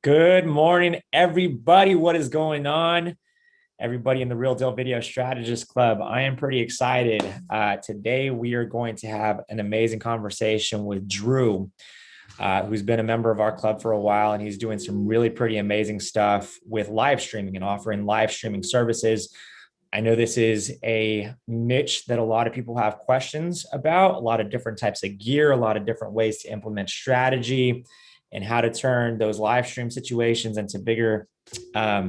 Good morning, everybody. What is going on? Everybody in the Real Deal Video Strategist Club. I am pretty excited. Today, we are going to have an amazing conversation with Drew, who's been a member of our club for a while, and he's doing some really pretty amazing stuff with live streaming and offering live streaming services. I know this is a niche that a lot of people have questions about, a lot of different types of gear, a lot of different ways to implement strategy and how to turn those live stream situations into bigger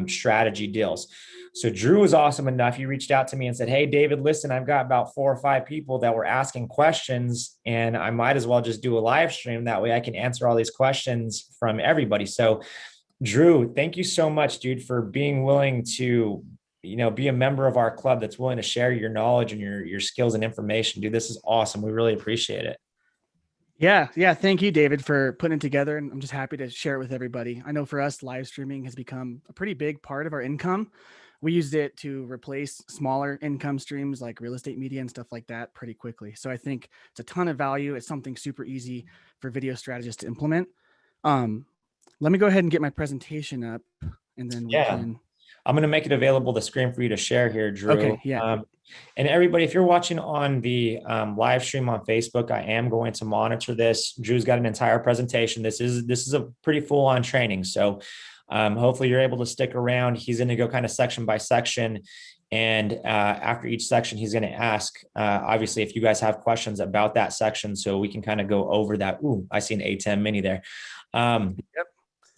strategy deals. So Drew was awesome enough. He reached out to me and said, "Hey, David, listen, I've got about 4 or 5 people that were asking questions, and I might as well just do a live stream. That way I can answer all these questions from everybody." So Drew, thank you so much, dude, for being willing to, be a member of our club that's willing to share your knowledge and your skills and information. Dude, this is awesome. We really appreciate it. Yeah. Thank you, David, for putting it together. And I'm just happy to share it with everybody. I know for us, live streaming has become a pretty big part of our income. We used it to replace smaller income streams like real estate media and stuff like that pretty quickly. So I think it's a ton of value. It's something super easy for video strategists to implement. Um, Let me go ahead and get my presentation up and then we Yeah. can. I'm going to make it available the screen for you to share here, Drew. Okay. Yeah. And everybody, if you're watching on the live stream on Facebook, I am going to monitor this. Drew's got an entire presentation. This is a pretty full on training. So hopefully you're able to stick around. He's going to go kind of section by section. And after each section, he's going to ask, obviously, if you guys have questions about that section, so we can kind of go over that. Ooh, I see an A10 mini there. Yep.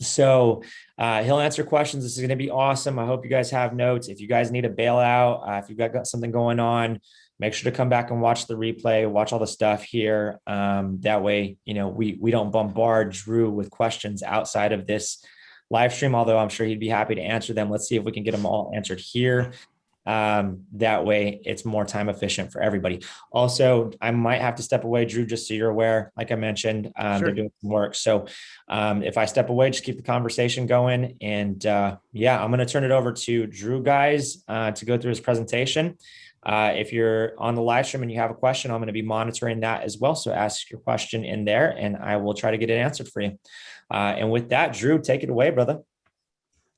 So he'll answer questions. This is going to be awesome. I hope you guys have notes. If you guys need a bailout, if you've got something going on, make sure to come back and watch the replay, watch all the stuff here. That way, we don't bombard Drew with questions outside of this live stream, although I'm sure he'd be happy to answer them. Let's see if we can get them all answered here. That way it's more time efficient for everybody. Also, I might have to step away, Drew, just so you're aware. Like I mentioned, Sure. they're doing some work. So if I step away, just keep the conversation going. And I'm going to turn it over to Drew, guys, to go through his presentation. If you're on the live stream and you have a question, I'm going to be monitoring that as well. So ask your question in there and I will try to get it answered for you. And with that, Drew, take it away, brother.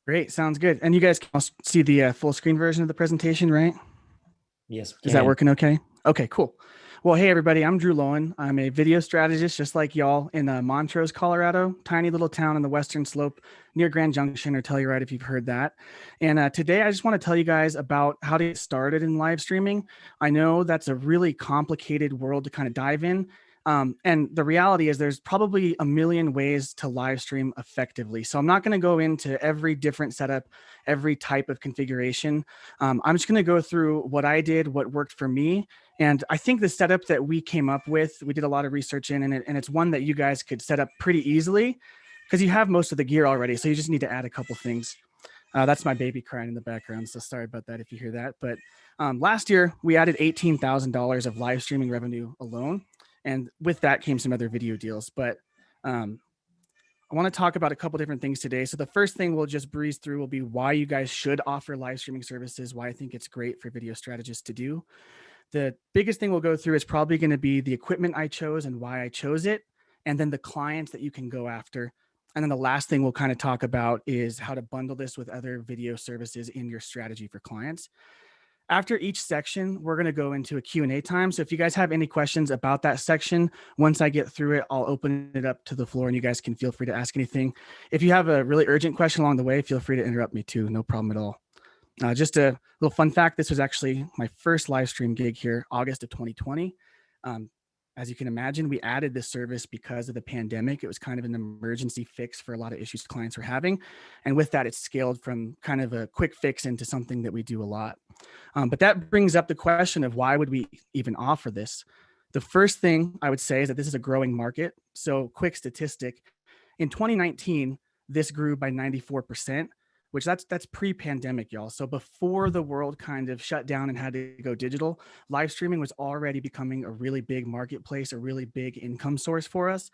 Great. Sounds good. And you guys can see the full screen version of the presentation, right? Yes. Is that working okay? Okay, cool. Well, hey, everybody, I'm Drew Loewen. I'm a video strategist, just like y'all, in Montrose, Colorado, tiny little town on the western slope near Grand Junction or Telluride, if you've heard that. And today, I just want to tell you guys about how to get started in live streaming. I know that's a really complicated world to kind of dive in. And the reality is there's probably a million ways to live stream effectively. So I'm not going to go into every different setup, every type of configuration. I'm just going to go through what I did, what worked for me. And I think the setup that we came up with, we did a lot of research in, and it's one that you guys could set up pretty easily because you have most of the gear already. So you just need to add a couple things. That's my baby crying in the background. So sorry about that if you hear that. But last year, we added $18,000 of live streaming revenue alone. And with that came some other video deals. But I want to talk about a couple different things today. So the first thing we'll just breeze through will be why you guys should offer live streaming services, why I think it's great for video strategists to do. The biggest thing we'll go through is probably going to be the equipment I chose and why I chose it, and then the clients that you can go after. And then the last thing we'll kind of talk about is how to bundle this with other video services in your strategy for clients. After each section, we're going to go into a Q&A time. So if you guys have any questions about that section, once I get through it, I'll open it up to the floor and you guys can feel free to ask anything. If you have a really urgent question along the way, feel free to interrupt me too. No problem at all. Just a little fun fact. This was actually my first live stream gig here, August of 2020. As you can imagine, we added this service because of the pandemic. It was kind of an emergency fix for a lot of issues clients were having. And with that, it's scaled from kind of a quick fix into something that we do a lot. But that brings up the question of why would we even offer this? The first thing I would say is that this is a growing market. So quick statistic, in 2019, this grew by 94%, which that's pre-pandemic, y'all. So before the world kind of shut down and had to go digital, live streaming was already becoming a really big marketplace, a really big income source for us.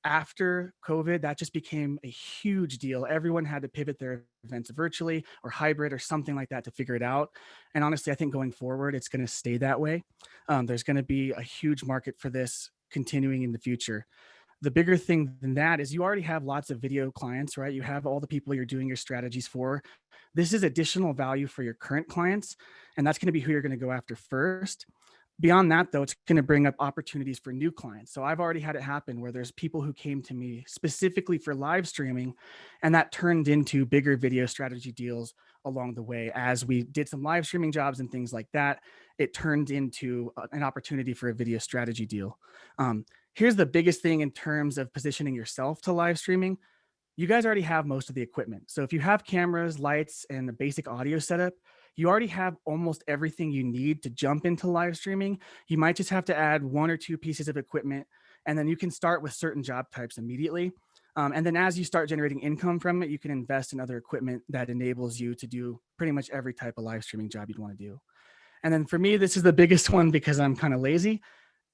After COVID, that just became a huge deal. Everyone had to pivot their events virtually or hybrid or something like that to figure it out. And honestly, I think going forward, it's going to stay that way. There's going to be a huge market for this continuing in the future. the bigger thing than that is you already have lots of video clients, right? You have all the people you're doing your strategies for. This is additional value for your current clients, and that's going to be who you're going to go after first. Beyond that, though, it's going to bring up opportunities for new clients. So I've already had it happen where there's people who came to me specifically for live streaming, and that turned into bigger video strategy deals along the way. As we did some live streaming jobs and things like that, it turned into an opportunity for a video strategy deal. Here's the biggest thing in terms of positioning yourself to live streaming. You guys already have most of the equipment. So if you have cameras, lights, and the basic audio setup, you already have almost everything you need to jump into live streaming. You might just have to add one or two pieces of equipment, and then you can start with certain job types immediately. And then as you start generating income from it, you can invest in other equipment that enables you to do pretty much every type of live streaming job you'd want to do. And then for me, this is the biggest one because I'm kind of lazy.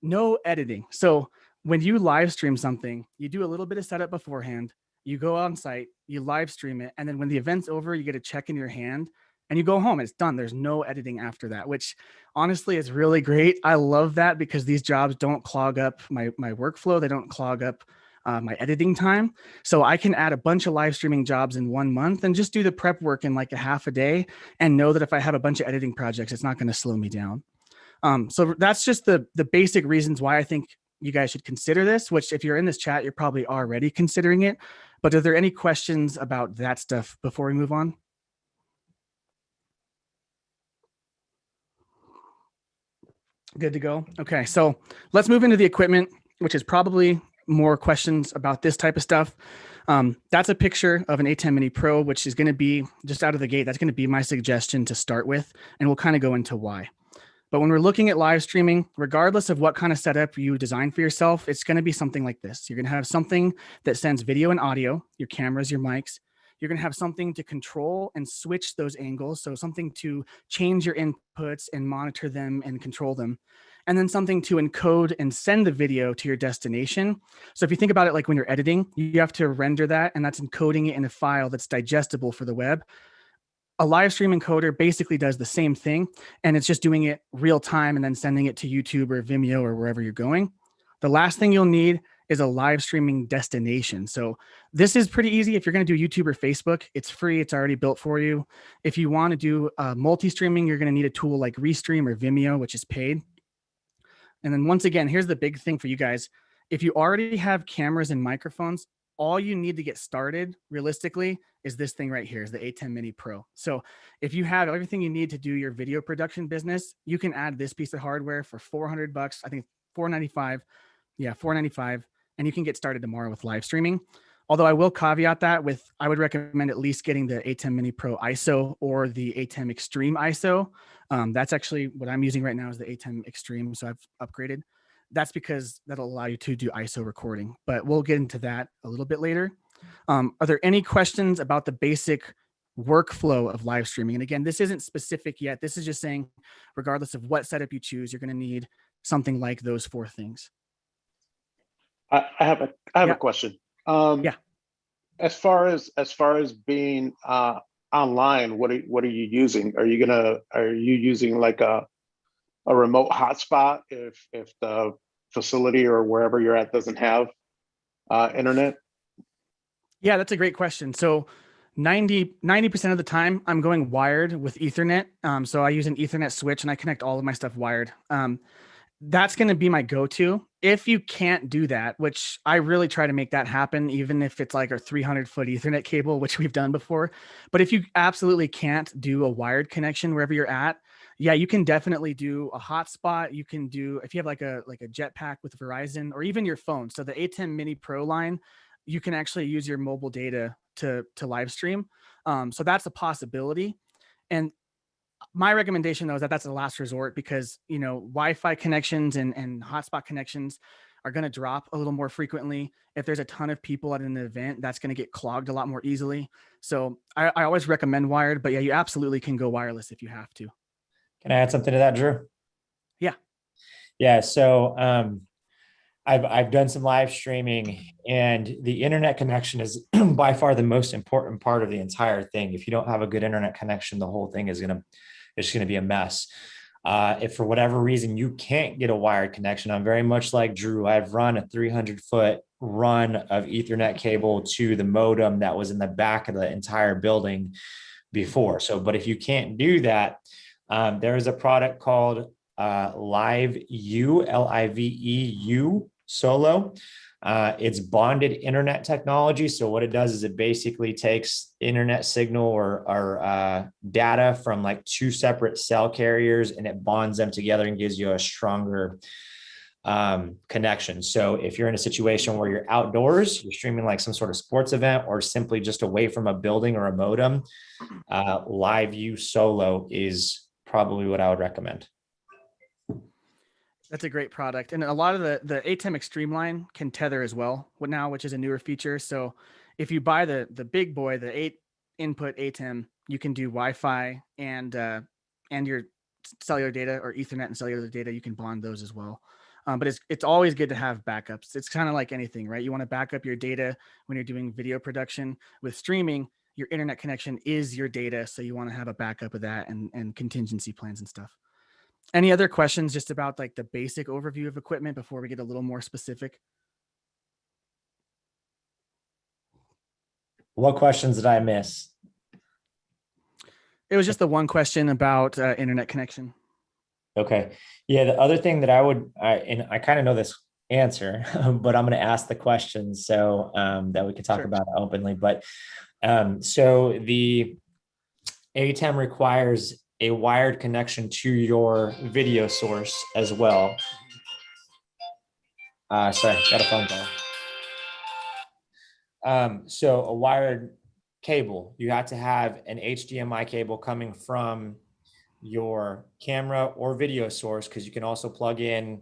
No editing. So when you live stream something, you do a little bit of setup beforehand, you go on site, you live stream it, and then when the event's over, you get a check in your hand and you go home. It's done. There's no editing after that, which honestly is really great. I love that because these jobs don't clog up my workflow. They don't clog up my editing time. So I can add a bunch of live streaming jobs in 1 month and just do the prep work in like a half a day and know that if I have a bunch of editing projects, it's not going to slow me down. So that's just the basic reasons why I think you guys should consider this, which if you're in this chat, you're probably already considering it. But are there any questions about that stuff before we move on? Good to go. Okay, so let's move into the equipment, which is probably more questions about this type of stuff. That's a picture of an A10 Mini Pro, which is going to be just out of the gate. That's going to be my suggestion to start with, and we'll kind of go into why. But when we're looking at live streaming, regardless of what kind of setup you design for yourself, it's going to be something like this. You're going to have something that sends video and audio, your cameras, your mics. You're going to have something to control and switch those angles. So something to change your inputs and monitor them and control them. And then something to encode and send the video to your destination. So if you think about it like when you're editing, you have to render that, and that's encoding it in a file that's digestible for the web. A live stream encoder basically does the same thing, and it's just doing it real time and then sending it to YouTube or Vimeo or wherever you're going. The last thing you'll need is a live streaming destination. So this is pretty easy. If you're going to do YouTube or Facebook, it's free. It's already built for you. If you want to do multi-streaming, you're going to need a tool like Restream or Vimeo, which is paid. And then once again, here's the big thing for you guys. If you already have cameras and microphones, all you need to get started realistically is this thing right here, is the A10 Mini Pro. So if you have everything you need to do your video production business, you can add this piece of hardware for $400. I think $495. Yeah, $495. And you can get started tomorrow with live streaming. Although I will caveat that with, I would recommend at least getting the A10 Mini Pro ISO or the A10 Extreme ISO. That's actually what I'm using right now is the A10 Extreme. So I've upgraded. That's because that'll allow you to do ISO recording, but we'll get into that a little bit later. Are there any questions about the basic workflow of live streaming? And again, this isn't specific yet. This is just saying, regardless of what setup you choose, you're going to need something like those 4 things. I have a question. Yeah. As far as being online, what are you using? Are you using like a remote hotspot if the facility or wherever you're at doesn't have internet? Yeah, that's a great question. So 90% of the time I'm going wired with Ethernet. So I use an Ethernet switch and I connect all of my stuff wired. That's going to be my go-to. If you can't do that, which I really try to make that happen, even if it's like a 300-foot Ethernet cable, which we've done before. But if you absolutely can't do a wired connection wherever you're at, yeah, you can definitely do a hotspot. You can do, if you have like a jetpack with Verizon or even your phone. So the A10 Mini Pro line, you can actually use your mobile data to live stream. So that's a possibility. And my recommendation though is that that's the last resort because, you know, Wi-Fi connections and hotspot connections are going to drop a little more frequently. If there's a ton of people at an event, that's going to get clogged a lot more easily. So I always recommend wired, but yeah, you absolutely can go wireless if you have to. Can I add something to that, Drew? Yeah. Yeah. So I've done some live streaming, and the internet connection is by far the most important part of the entire thing. If you don't have a good internet connection, the whole thing is it's going to be a mess. If for whatever reason you can't get a wired connection, I'm very much like Drew. I've run a 300-foot run of Ethernet cable to the modem that was in the back of the entire building before. So, but if you can't do that, there is a product called Liveu Solo. It's bonded internet technology. So what it does is it basically takes internet signal or data from like two separate cell carriers, and it bonds them together and gives you a stronger connection. So if you're in a situation where you're outdoors, you're streaming like some sort of sports event, or simply just away from a building or a modem, Liveu Solo is probably what I would recommend. That's a great product. And a lot of the ATEM Extreme line can tether as well now, which is a newer feature. So if you buy the big boy, the 8 input ATEM, you can do Wi-Fi and your cellular data, or Ethernet and cellular data. You can bond those as well. But it's always good to have backups. It's kind of like anything, right? You want to back up your data when you're doing video production. With streaming, your internet connection is your data. So you want to have a backup of that and contingency plans and stuff. Any other questions just about like the basic overview of equipment before we get a little more specific? What questions did I miss? It was just the one question about internet connection. Okay. Yeah. The other thing that and I kind of know this answer, but I'm going to ask the question so that we can talk about it openly. But so the ATEM requires a wired connection to your video source as well. Sorry, got a phone call. So a wired cable, you have to have an HDMI cable coming from your camera or video source, because you can also plug in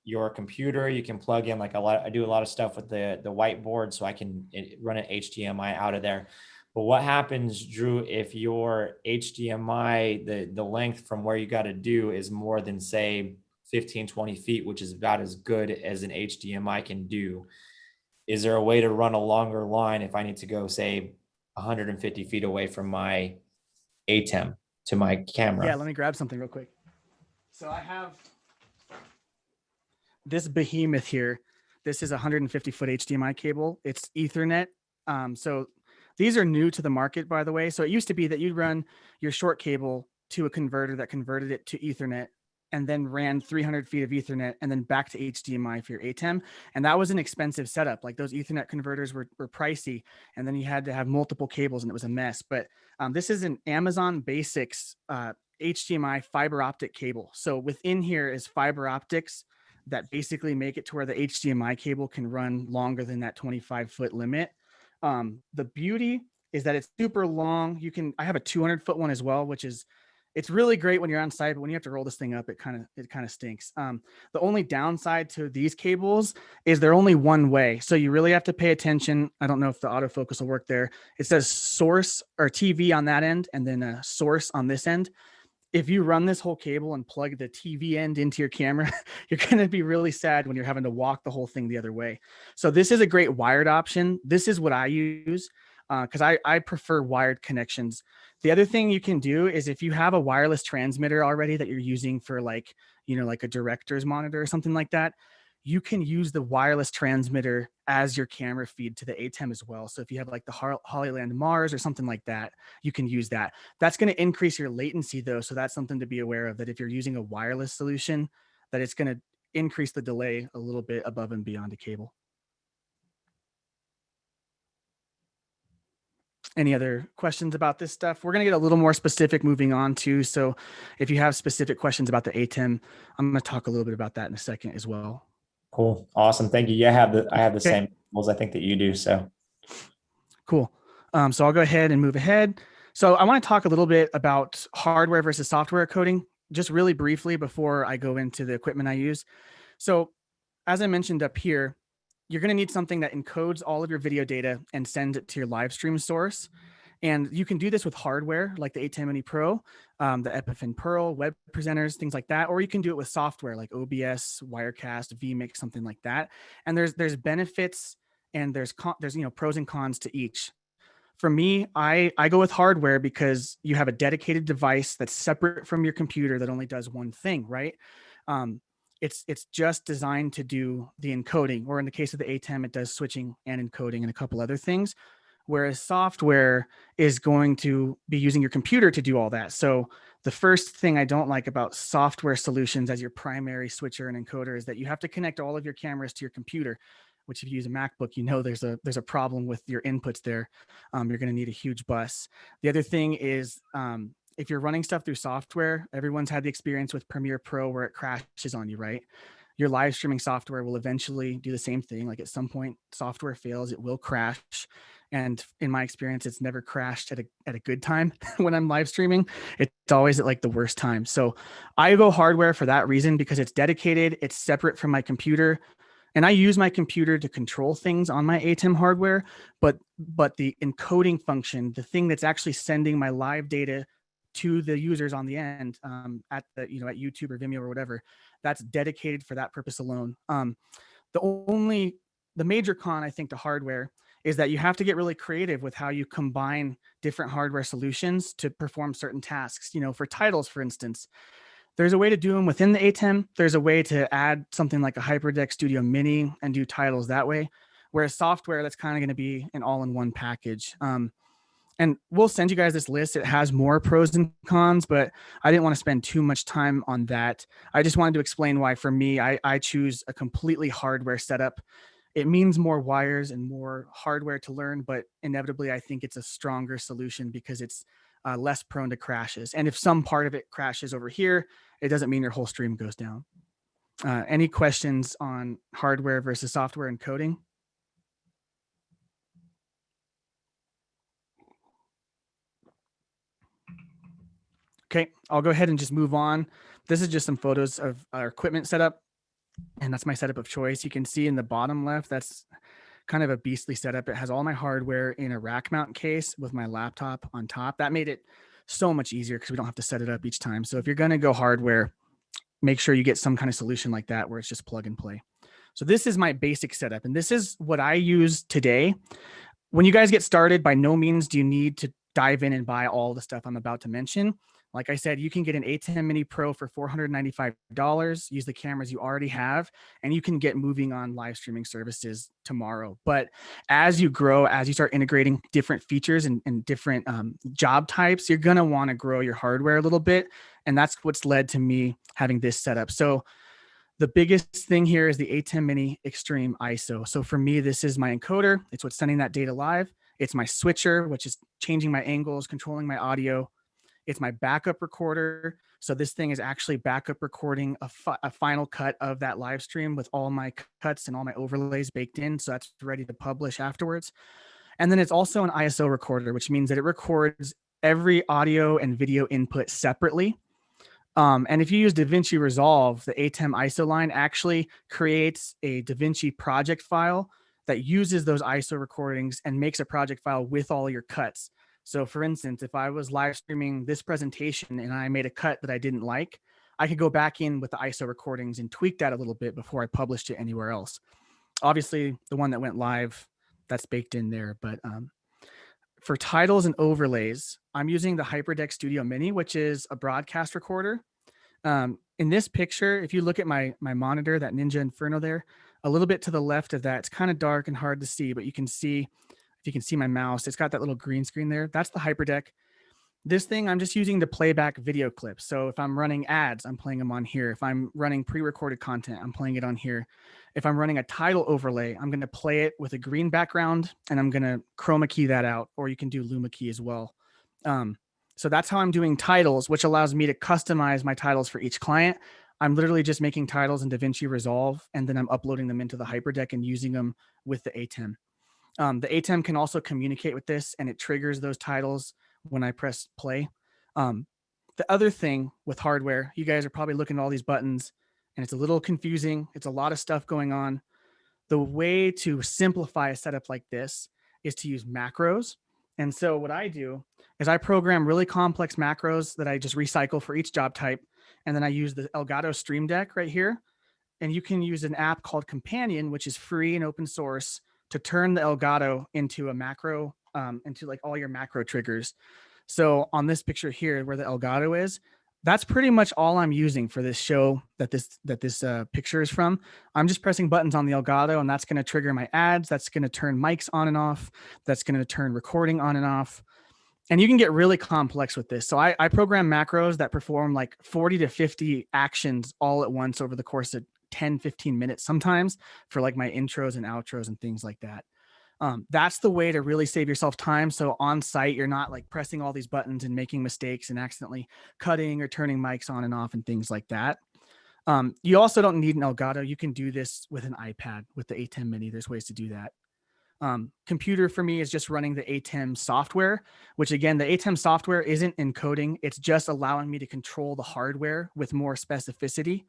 your computer. You can plug in like I do a lot of stuff with the whiteboard, so I can run an HDMI out of there. But what happens, Drew, if your HDMI, the length from where you got to do is more than, say, 15, 20 feet, which is about as good as an HDMI can do? Is there a way to run a longer line if I need to go, say, 150 feet away from my ATEM to my camera? Yeah, let me grab something real quick. So I have this behemoth here. This is a 150-foot HDMI cable. It's Ethernet. So these are new to the market, by the way. So it used to be that you'd run your short cable to a converter that converted it to Ethernet, and then ran 300 feet of Ethernet and then back to HDMI for your ATEM. And that was an expensive setup. Like those Ethernet converters were pricey, and then you had to have multiple cables, and it was a mess. But this is an Amazon Basics HDMI fiber optic cable. So within here is fiber optics that basically make it to where the HDMI cable can run longer than that 25-foot limit. The beauty is that it's super long. I have a 200-foot one as well, which is, it's really great when you're on site, but when you have to roll this thing up, it kind of stinks. The only downside to these cables is they're only one way. So you really have to pay attention. I don't know if the autofocus will work there. It says source or TV on that end, and then a source on this end. If you run this whole cable and plug the TV end into your camera, you're going to be really sad when you're having to walk the whole thing the other way. So this is a great wired option. This is what I use because I prefer wired connections. The other thing you can do is if you have a wireless transmitter already that you're using for like a director's monitor or something like that, you can use the wireless transmitter as your camera feed to the ATEM as well. So if you have like the Hollyland Mars or something like that, you can use that. That's going to increase your latency though. So that's something to be aware of, that if you're using a wireless solution, that it's going to increase the delay a little bit above and beyond a cable. Any other questions about this stuff? We're going to get a little more specific moving on too. So if you have specific questions about the ATEM, I'm going to talk a little bit about that in a second as well. Cool. Awesome. Thank you. Yeah, I have the same tools I think that you do. So cool. So I'll go ahead and move ahead. So I want to talk a little bit about hardware versus software coding, just really briefly before I go into the equipment I use. So as I mentioned up here, you're going to need something that encodes all of your video data and sends it to your live stream source. And you can do this with hardware like the ATEM Mini Pro, the Epiphin Pearl, web presenters, things like that. Or you can do it with software like OBS, Wirecast, vMix, something like that. And there's benefits and there's pros and cons to each. For me, I go with hardware because you have a dedicated device that's separate from your computer that only does one thing, right? it's just designed to do the encoding, or in the case of the ATEM, it does switching and encoding and a couple other things. Whereas software is going to be using your computer to do all that. So the first thing I don't like about software solutions as your primary switcher and encoder is that you have to connect all of your cameras to your computer, which if you use a MacBook, you know there's a problem with your inputs there. You're going to need a huge bus. The other thing is if you're running stuff through software, everyone's had the experience with Premiere Pro where it crashes on you, right? Your live streaming software will eventually do the same thing. Like at some point, software fails, it will crash. And in my experience, it's never crashed at a good time when I'm live streaming. It's always at like the worst time. So I go hardware for that reason, because it's dedicated, it's separate from my computer. And I use my computer to control things on my ATEM hardware, but the encoding function, the thing that's actually sending my live data to the users on the end at the, at YouTube or Vimeo or whatever, that's dedicated for that purpose alone. The major con, I think, to hardware is that you have to get really creative with how you combine different hardware solutions to perform certain tasks. For titles, for instance, there's a way to do them within the ATEM. There's a way to add something like a HyperDeck Studio Mini and do titles that way. Whereas software, that's kind of going to be an all-in-one package. And we'll send you guys this list. It has more pros and cons, but I didn't want to spend too much time on that. I just wanted to explain why, for me, I choose a completely hardware setup. It means more wires and more hardware to learn, but inevitably, I think it's a stronger solution because it's less prone to crashes. And if some part of it crashes over here, it doesn't mean your whole stream goes down. Any questions on hardware versus software encoding? Okay, I'll go ahead and just move on. This is just some photos of our equipment setup, and that's my setup of choice. You can see in the bottom left, that's kind of a beastly setup. It has all my hardware in a rack mount case with my laptop on top. That made it so much easier because we don't have to set it up each time. So if you're going to go hardware, make sure you get some kind of solution like that where it's just plug and play. So this is my basic setup, and this is what I use today. When you guys get started, by no means do you need to dive in and buy all the stuff I'm about to mention. Like I said, you can get an ATEM Mini Pro for $495, use the cameras you already have, and you can get moving on live streaming services tomorrow. But as you grow, as you start integrating different features and different job types, you're going to want to grow your hardware a little bit. And that's what's led to me having this setup. So the biggest thing here is the ATEM Mini Extreme ISO. So for me, this is my encoder. It's what's sending that data live. It's my switcher, which is changing my angles, controlling my audio. It's my backup recorder. So this thing is actually backup recording a final cut of that live stream with all my cuts and all my overlays baked in. So that's ready to publish afterwards. And then it's also an ISO recorder, which means that it records every audio and video input separately. And if you use DaVinci Resolve, the ATEM ISO line actually creates a DaVinci project file that uses those ISO recordings and makes a project file with all your cuts. So for instance, if I was live streaming this presentation and I made a cut that I didn't like, I could go back in with the ISO recordings and tweak that a little bit before I published it anywhere else. Obviously, the one that went live, that's baked in there. But for titles and overlays, I'm using the HyperDeck Studio Mini, which is a broadcast recorder. In this picture, if you look at my monitor, that Ninja Inferno there, a little bit to the left of that, it's kind of dark and hard to see, but you can see, if you can see my mouse, it's got that little green screen there. That's the HyperDeck. This thing I'm just using to play back video clips. So if I'm running ads, I'm playing them on here. If I'm running pre-recorded content, I'm playing it on here. If I'm running a title overlay, I'm going to play it with a green background and I'm going to chroma key that out, or you can do Luma key as well. So that's how I'm doing titles, which allows me to customize my titles for each client. I'm literally just making titles in DaVinci Resolve, and then I'm uploading them into the HyperDeck and using them with the ATEM. The ATEM can also communicate with this, and it triggers those titles when I press play. The other thing with hardware, you guys are probably looking at all these buttons, and it's a little confusing. It's a lot of stuff going on. The way to simplify a setup like this is to use macros. And so what I do is I program really complex macros that I just recycle for each job type. And then I use the Elgato Stream Deck right here. And you can use an app called Companion, which is free and open source, to turn the Elgato into a macro, into like all your macro triggers. So on this picture here, where the Elgato is, That's pretty much all I'm using for this show that this picture is from. I'm just pressing buttons on the Elgato, and that's going to trigger my ads. That's going to turn mics on and off. That's going to turn recording on and off. And you can get really complex with this. So I program macros that perform like 40 to 50 actions all at once over the course of 10, 15 minutes sometimes for like my intros and outros and things like that. That's the way to really save yourself time. So on site, you're not like pressing all these buttons and making mistakes and accidentally cutting or turning mics on and off and things like that. You also don't need an Elgato. You can do this with an iPad with the A10 Mini. There's ways to do that. Computer for me is just running the ATEM software, which again, the ATEM software isn't encoding. It's just allowing me to control the hardware with more specificity.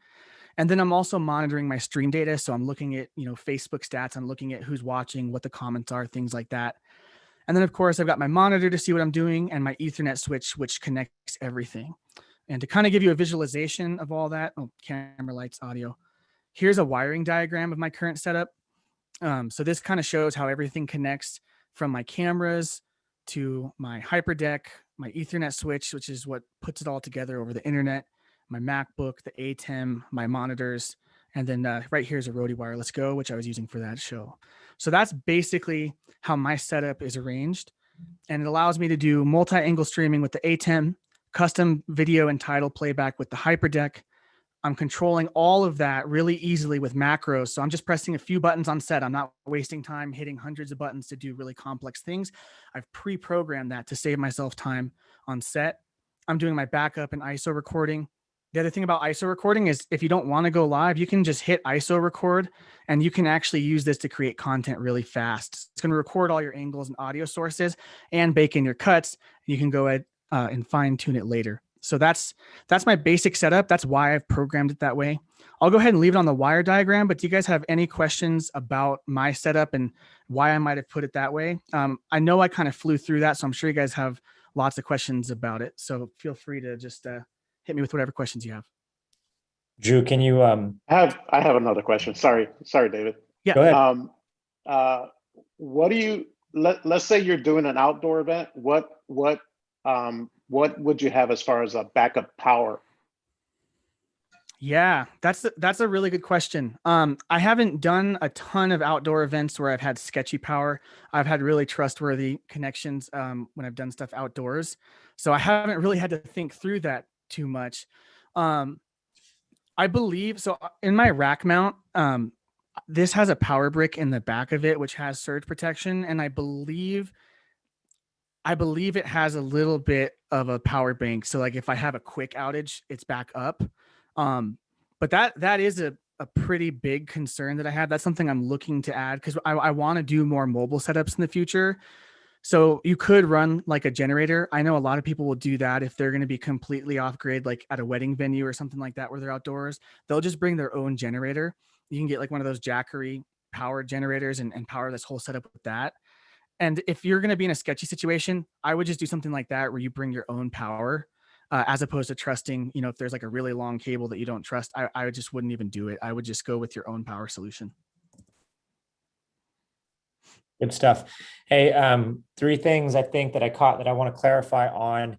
And then I'm also monitoring my stream data. So I'm looking at, Facebook stats. I'm looking at who's watching, what the comments are, things like that. And then of course I've got my monitor to see what I'm doing and my Ethernet switch, which connects everything. And to kind of give you a visualization of all that, camera, lights, audio, here's a wiring diagram of my current setup. So this kind of shows how everything connects from my cameras to my hyperdeck, my Ethernet switch, which is what puts it all together over the internet, my MacBook, the ATEM, my monitors, and then right here is a Rode Wireless Go, which I was using for that show. So that's basically how my setup is arranged. And it allows me to do multi-angle streaming with the ATEM, custom video and title playback with the hyperdeck. I'm controlling all of that really easily with macros. So I'm just pressing a few buttons on set. I'm not wasting time hitting hundreds of buttons to do really complex things. I've pre-programmed that to save myself time on set. I'm doing my backup and ISO recording. The other thing about ISO recording is if you don't want to go live, you can just hit ISO record and you can actually use this to create content really fast. It's going to record all your angles and audio sources and bake in your cuts. You can go ahead and fine tune it later. So that's my basic setup. That's why I've programmed it that way. I'll go ahead and leave it on the wire diagram, but do you guys have any questions about my setup and why I might have put it that way? I know I kind of flew through that, so I'm sure you guys have lots of questions about it. So feel free to just hit me with whatever questions you have. Drew, can you I have another question. Sorry, David. Yeah. Go ahead. What do you let's say you're doing an outdoor event? What would you have as far as a backup power? Yeah, that's a really good question. I haven't done a ton of outdoor events where I've had sketchy power. I've had really trustworthy connections when I've done stuff outdoors. So I haven't really had to think through that too much. I believe so in my rack mount, this has a power brick in the back of it, which has surge protection. And I believe it has a little bit of a power bank. So like if I have a quick outage, it's back up. But that is a pretty big concern that I have. That's something I'm looking to add because I want to do more mobile setups in the future. So you could run like a generator. I know a lot of people will do that if they're going to be completely off grid, like at a wedding venue or something like that, where they're outdoors, they'll just bring their own generator. You can get like one of those Jackery power generators and power this whole setup with that. And if you're going to be in a sketchy situation, I would just do something like that where you bring your own power as opposed to trusting, if there's like a really long cable that you don't trust, I just wouldn't even do it. I would just go with your own power solution. Good stuff. Hey, three things I think that I caught that I want to clarify on.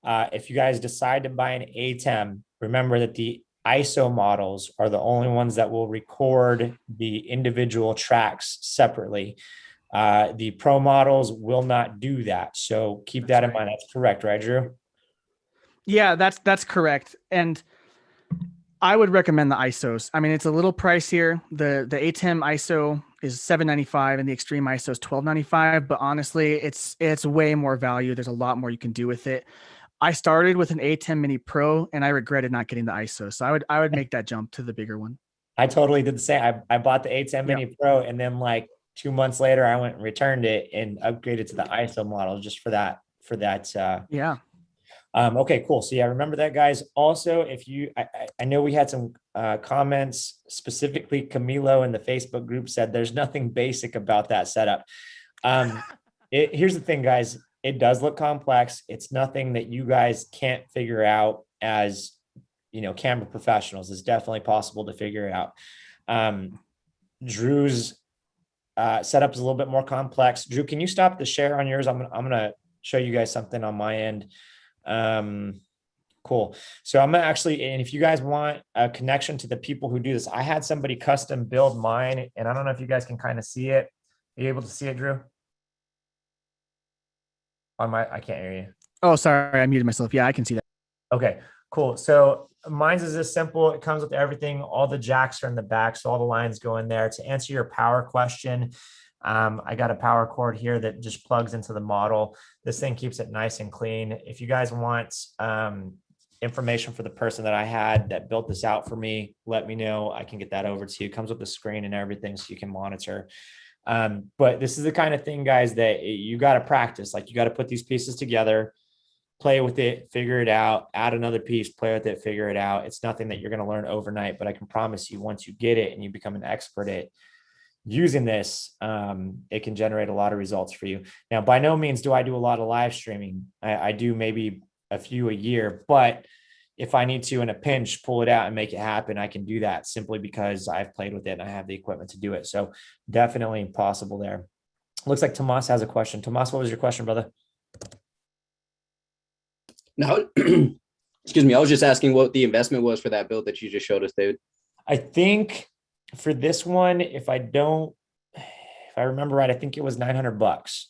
If you guys decide to buy an ATEM, remember that the ISO models are the only ones that will record the individual tracks separately. The Pro models will not do that. So keep that in mind. That's correct, right, Drew? Yeah, that's correct. And I would recommend the ISOs. I mean, it's a little pricier. The ATEM ISO is $795 and the Extreme ISO is $1295. But honestly, it's way more value. There's a lot more you can do with it. I started with an ATEM Mini Pro and I regretted not getting the ISO. So I would make that jump to the bigger one. I totally did the same. I bought the ATEM Mini Pro and then like 2 months later, I went and returned it and upgraded to the ISO model just for that. Yeah. Okay, cool. So yeah, remember that, guys. Also, if I know we had some comments, specifically Camilo in the Facebook group said there's nothing basic about that setup. Here's the thing, guys. It does look complex. It's nothing that you guys can't figure out as, camera professionals. It's definitely possible to figure out. Drew's setup is a little bit more complex. Drew, can you stop the share on yours? I'm gonna show you guys something on my end. Cool. So I'm gonna actually, and if you guys want a connection to the people who do this, I had somebody custom build mine, and I don't know if you guys can kind of see it. Are you able to see it, Drew? On my, I can't hear you. Oh, sorry, I muted myself. Yeah, I can see that. Okay, cool. So mine's is this simple. It comes with everything. All the jacks are in the back, so all the lines go in there. To answer your power question, I got a power cord here that just plugs into the model. This thing keeps it nice and clean. If you guys want information for the person that I had that built this out for me, let me know. I can get that over to you. It comes with the screen and everything so you can monitor. But this is the kind of thing, guys, that you got to practice. Like, you got to put these pieces together, play with it, figure it out, add another piece, play with it, figure it out. It's nothing that you're going to learn overnight, but I can promise you, once you get it and you become an expert at using this, it can generate a lot of results for you. Now, by no means do I do a lot of live streaming. I do maybe a few a year, but if I need to, in a pinch, pull it out and make it happen, I can do that simply because I've played with it and I have the equipment to do it. So definitely possible there. Looks like Tomas has a question. Tomas, what was your question, brother? Now, excuse me, I was just asking what the investment was for that build that you just showed us, David. I think for this one, if I remember right, I think it was $900.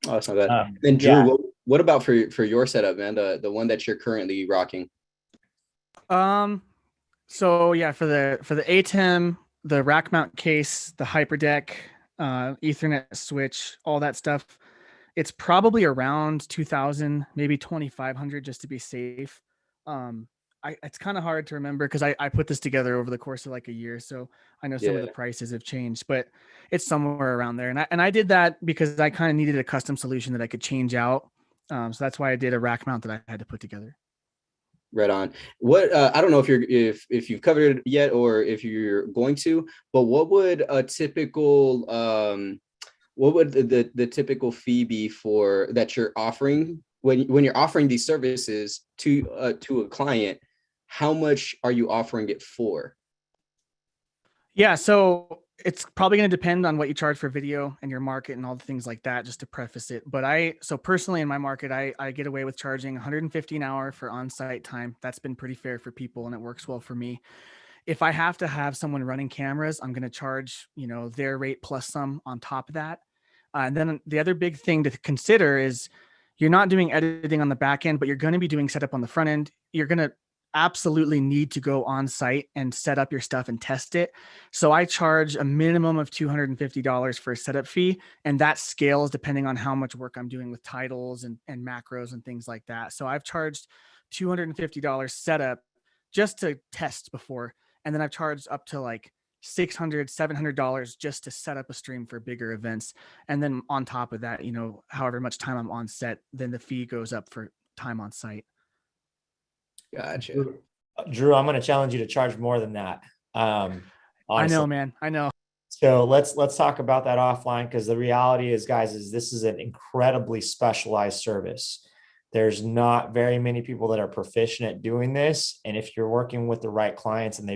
Oh, that's not bad. Then Drew, yeah. what about for your setup, man? The one that you're currently rocking. So yeah, for the ATEM, the rack mount case, the hyperdeck, Ethernet switch, all that stuff, it's probably around 2,000, maybe 2,500, just to be safe. It's kind of hard to remember because I put this together over the course of like a year, so I know some of the prices have changed, but it's somewhere around there. And I did that because I kind of needed a custom solution that I could change out. So that's why I did a rack mount that I had to put together. Right on. What I don't know if you've covered it yet or if you're going to, but what would a typical what would the typical fee be for that you're offering when you're offering these services to a client? How much are you offering it for? Yeah, so it's probably going to depend on what you charge for video and your market and all the things like that, just to preface it. But so personally in my market, I get away with charging $150 an hour for on-site time. That's been pretty fair for people and it works well for me. If I have to have someone running cameras, I'm going to charge, their rate plus some on top of that. And then the other big thing to consider is you're not doing editing on the back end, but you're going to be doing setup on the front end. You're going to absolutely need to go on site and set up your stuff and test it. So I charge a minimum of $250 for a setup fee. And that scales depending on how much work I'm doing with titles and macros and things like that. So I've charged $250 setup just to test before. And then I've charged up to like $600, $700 just to set up a stream for bigger events. And then on top of that, however much time I'm on set, then the fee goes up for time on site. Gotcha. Drew, I'm going to challenge you to charge more than that. I know, man. I know. So let's talk about that offline, because the reality is, guys, this is an incredibly specialized service. There's not very many people that are proficient at doing this. And if you're working with the right clients and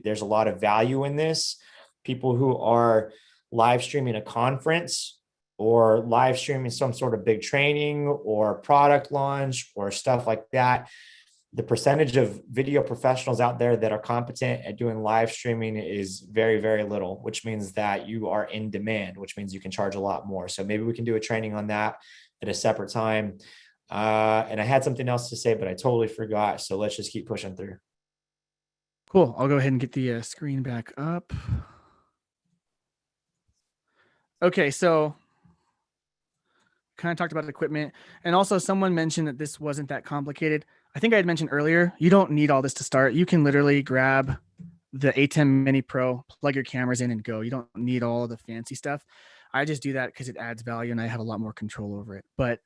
there's a lot of value in this, people who are live streaming a conference or live streaming some sort of big training or product launch or stuff like that, the percentage of video professionals out there that are competent at doing live streaming is very, very little, which means that you are in demand, which means you can charge a lot more. So maybe we can do a training on that at a separate time. And I had something else to say, but I totally forgot. So let's just keep pushing through. Cool. I'll go ahead and get the screen back up. Okay. So kind of talked about equipment, and also someone mentioned that this wasn't that complicated. I think I had mentioned earlier, you don't need all this to start. You can literally grab the ATEM Mini Pro, plug your cameras in and go. You don't need all the fancy stuff. I just do that because it adds value and I have a lot more control over it. But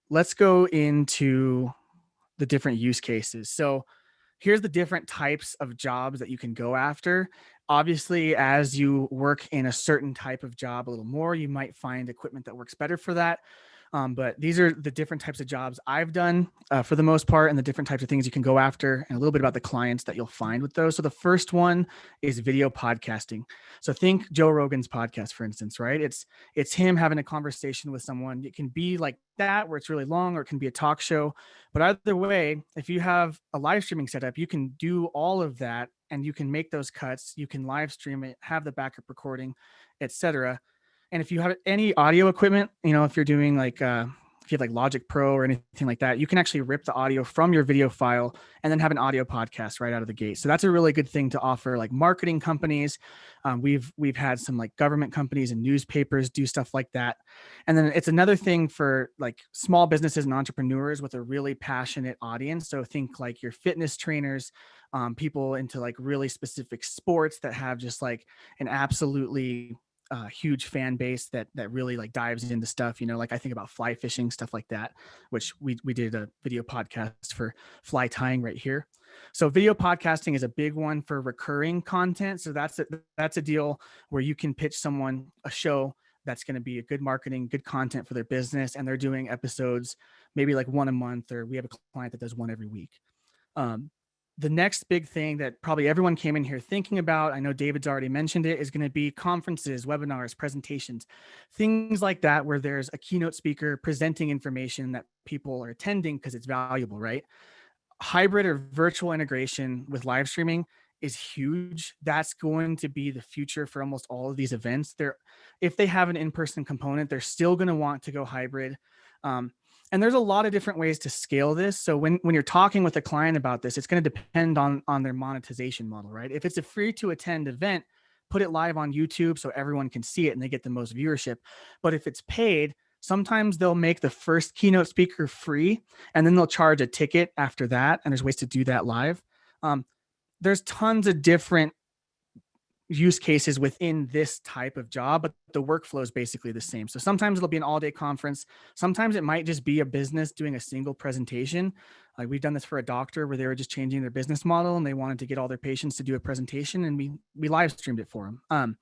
let's go into the different use cases. So here's the different types of jobs that you can go after. Obviously, as you work in a certain type of job a little more, you might find equipment that works better for that. But these are the different types of jobs I've done for the most part, and the different types of things you can go after, and a little bit about the clients that you'll find with those. So the first one is video podcasting. So think Joe Rogan's podcast, for instance, right? It's him having a conversation with someone. It can be like that, where it's really long, or it can be a talk show. But either way, if you have a live streaming setup, you can do all of that, and you can make those cuts. You can live stream it, have the backup recording, etc. And if you have any audio equipment, if you're doing like, if you have like Logic Pro or anything like that, you can actually rip the audio from your video file and then have an audio podcast right out of the gate. So that's a really good thing to offer like marketing companies. We've had some like government companies and newspapers do stuff like that. And then it's another thing for like small businesses and entrepreneurs with a really passionate audience. So think like your fitness trainers, people into like really specific sports that have just like an absolutely huge fan base that really like dives into stuff, like I think about fly fishing, stuff like that, which we did a video podcast for fly tying right here. So video podcasting is a big one for recurring content. So that's a deal where you can pitch someone a show that's going to be a good marketing, good content for their business, and they're doing episodes maybe like one a month, or we have a client that does one every week. The next big thing that probably everyone came in here thinking about, I know David's already mentioned it, is going to be conferences, webinars, presentations, things like that, where there's a keynote speaker presenting information that people are attending because it's valuable, right? Hybrid or virtual integration with live streaming is huge. That's going to be the future for almost all of these events. If they have an in-person component, they're still going to want to go hybrid. And there's a lot of different ways to scale this. So when you're talking with a client about this, it's going to depend on their monetization model, right? If it's a free to attend event, put it live on YouTube so everyone can see it and they get the most viewership. But if it's paid, sometimes they'll make the first keynote speaker free, and then they'll charge a ticket after that. And there's ways to do that live. There's tons of different use cases within this type of job, but the workflow is basically the same. So sometimes it'll be an all-day conference. Sometimes it might just be a business doing a single presentation. Like we've done this for a doctor where they were just changing their business model and they wanted to get all their patients to do a presentation, and we live streamed it for them.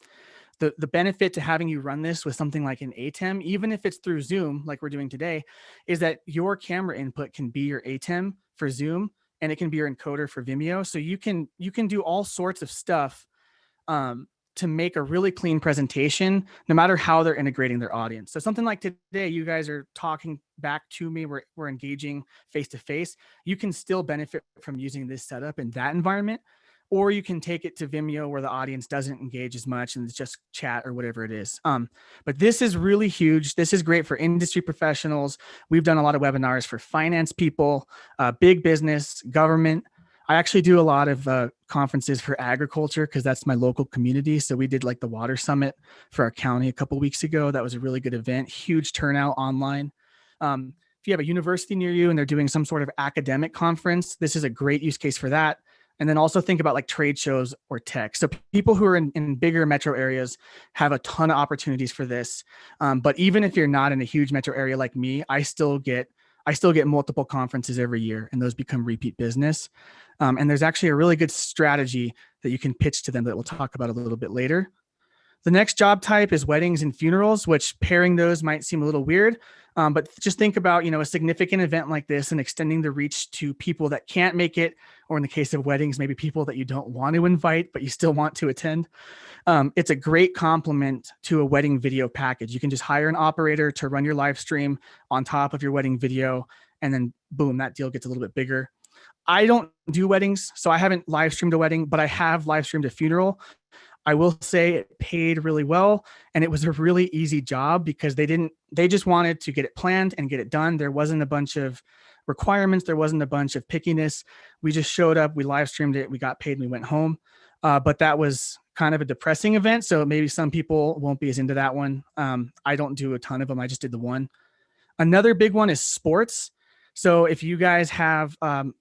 The benefit to having you run this with something like an ATEM, even if it's through Zoom, like we're doing today, is that your camera input can be your ATEM for Zoom, and it can be your encoder for Vimeo. So you can do all sorts of stuff to make a really clean presentation, no matter how they're integrating their audience. So something like today, you guys are talking back to me, we're engaging face-to-face. You can still benefit from using this setup in that environment, or you can take it to Vimeo where the audience doesn't engage as much and it's just chat or whatever it is. But this is really huge. This is great for industry professionals. We've done a lot of webinars for finance people, big business, government. I actually do a lot of conferences for agriculture because that's my local community. So we did like the water summit for our county a couple of weeks ago. That was a really good event, huge turnout online. If you have a university near you and they're doing some sort of academic conference, this is a great use case for that. And then also think about like trade shows or tech. So people who are in bigger metro areas have a ton of opportunities for this. But even if you're not in a huge metro area like me, I still get multiple conferences every year, and those become repeat business. And there's actually a really good strategy that you can pitch to them that we'll talk about a little bit later. The next job type is weddings and funerals, which pairing those might seem a little weird, but just think about, a significant event like this and extending the reach to people that can't make it, or in the case of weddings, maybe people that you don't want to invite, but you still want to attend. It's a great complement to a wedding video package. You can just hire an operator to run your live stream on top of your wedding video, and then boom, that deal gets a little bit bigger. I don't do weddings, so I haven't live streamed a wedding, but I have live streamed a funeral. I will say it paid really well, and it was a really easy job because they just wanted to get it planned and get it done. There wasn't a bunch of requirements. There wasn't a bunch of pickiness. We just showed up, we live streamed it, we got paid, and we went home. But that was kind of a depressing event. So maybe some people won't be as into that one. I don't do a ton of them. I just did the one. Another big one is sports. So if you guys have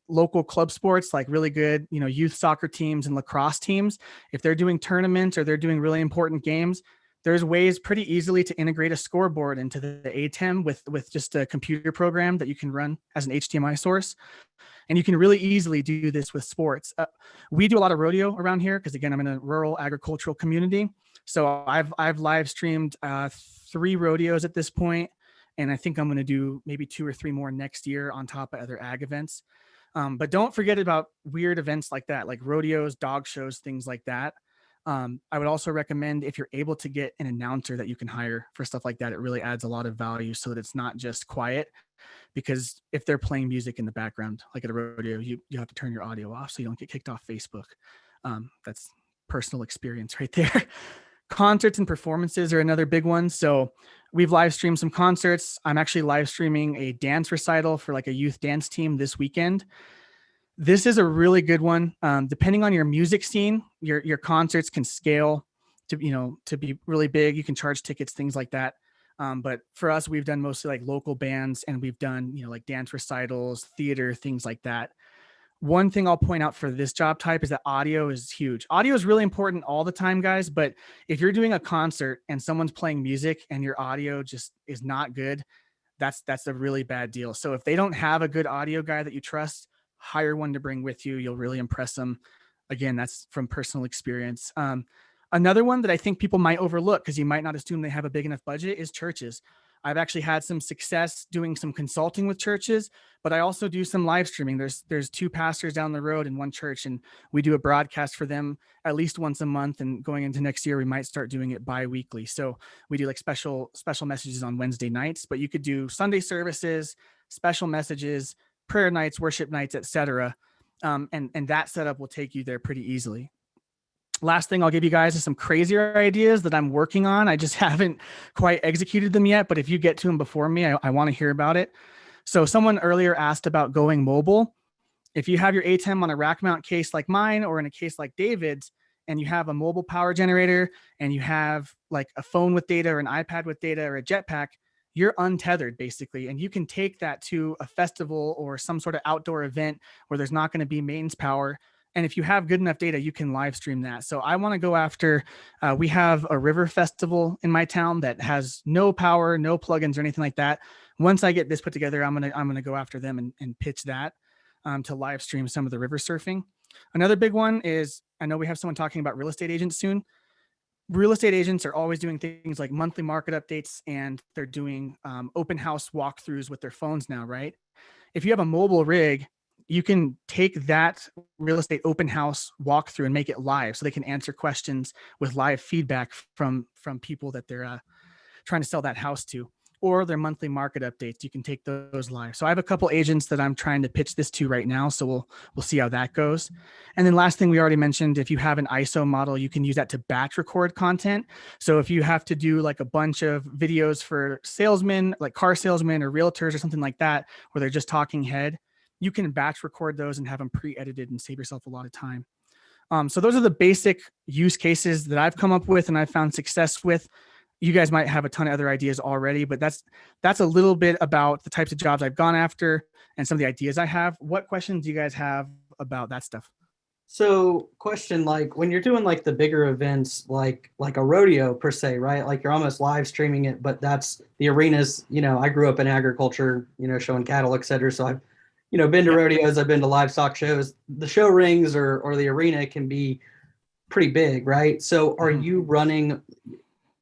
local club sports, like really good, youth soccer teams and lacrosse teams, if they're doing tournaments or they're doing really important games, there's ways pretty easily to integrate a scoreboard into the ATEM with just a computer program that you can run as an HDMI source. And you can really easily do this with sports. We do a lot of rodeo around here because, again, I'm in a rural agricultural community. So I've live streamed 3 rodeos at this point. And I think I'm going to do maybe 2 or 3 more next year on top of other ag events. But don't forget about weird events like that, like rodeos, dog shows, things like that. I would also recommend, if you're able to get an announcer that you can hire for stuff like that, it really adds a lot of value so that it's not just quiet. Because if they're playing music in the background, like at a rodeo, you have to turn your audio off so you don't get kicked off Facebook. That's personal experience right there. Concerts and performances are another big one. So we've live streamed some concerts. I'm actually live streaming a dance recital for like a youth dance team this weekend. This is a really good one. Depending on your music scene, your concerts can scale to be really big. You can charge tickets, things like that. But for us, we've done mostly like local bands, and we've done like dance recitals, theater, things like that. One thing I'll point out for this job type is that audio is huge. Audio is really important all the time, guys. But if you're doing a concert and someone's playing music and your audio just is not good, that's a really bad deal. So if they don't have a good audio guy that you trust, hire one to bring with you. You'll really impress them. Again, that's from personal experience. Another one that I think people might overlook, because you might not assume they have a big enough budget, is churches. I've actually had some success doing some consulting with churches, but I also do some live streaming. There's 2 pastors down the road in one church, and we do a broadcast for them at least once a month. And going into next year, we might start doing it bi-weekly. So we do like special messages on Wednesday nights, but you could do Sunday services, special messages, prayer nights, worship nights, etc. And that setup will take you there pretty easily. Last thing I'll give you guys is some crazier ideas that I'm working on. I just haven't quite executed them yet, but if you get to them before me, I want to hear about it. So someone earlier asked about going mobile. If you have your ATEM on a rack mount case like mine, or in a case like David's, and you have a mobile power generator, and you have like a phone with data or an iPad with data or a jetpack, you're untethered basically. And you can take that to a festival or some sort of outdoor event where there's not going to be mains power. And if you have good enough data, you can live stream that. So I want to go after, we have a river festival in my town that has no power, no plugins or anything like that. Once I get this put together, I'm going to go after them and pitch that to live stream some of the river surfing. Another big one is, I know we have someone talking about real estate agents soon. Real estate agents are always doing things like monthly market updates, and they're doing open house walkthroughs with their phones now, right? If you have a mobile rig, you can take that real estate open house walkthrough and make it live, so they can answer questions with live feedback from people that they're trying to sell that house to, or their monthly market updates. You can take those live. So I have a couple agents that I'm trying to pitch this to right now. So we'll see how that goes. And then last thing we already mentioned, if you have an ISO model, you can use that to batch record content. So if you have to do like a bunch of videos for salesmen, like car salesmen or realtors or something like that, where they're just talking head, you can batch record those and have them pre-edited and save yourself a lot of time. So those are the basic use cases that I've come up with and I've found success with. You guys might have a ton of other ideas already, but that's a little bit about the types of jobs I've gone after and some of the ideas I have. What questions do you guys have about that stuff? So question, like when you're doing like the bigger events, like a rodeo per se, right? Like you're almost live streaming it, but that's the arenas, I grew up in agriculture, showing cattle, et cetera. So I've, been to rodeos, I've been to livestock shows. The show rings or the arena can be pretty big, right? So are you running,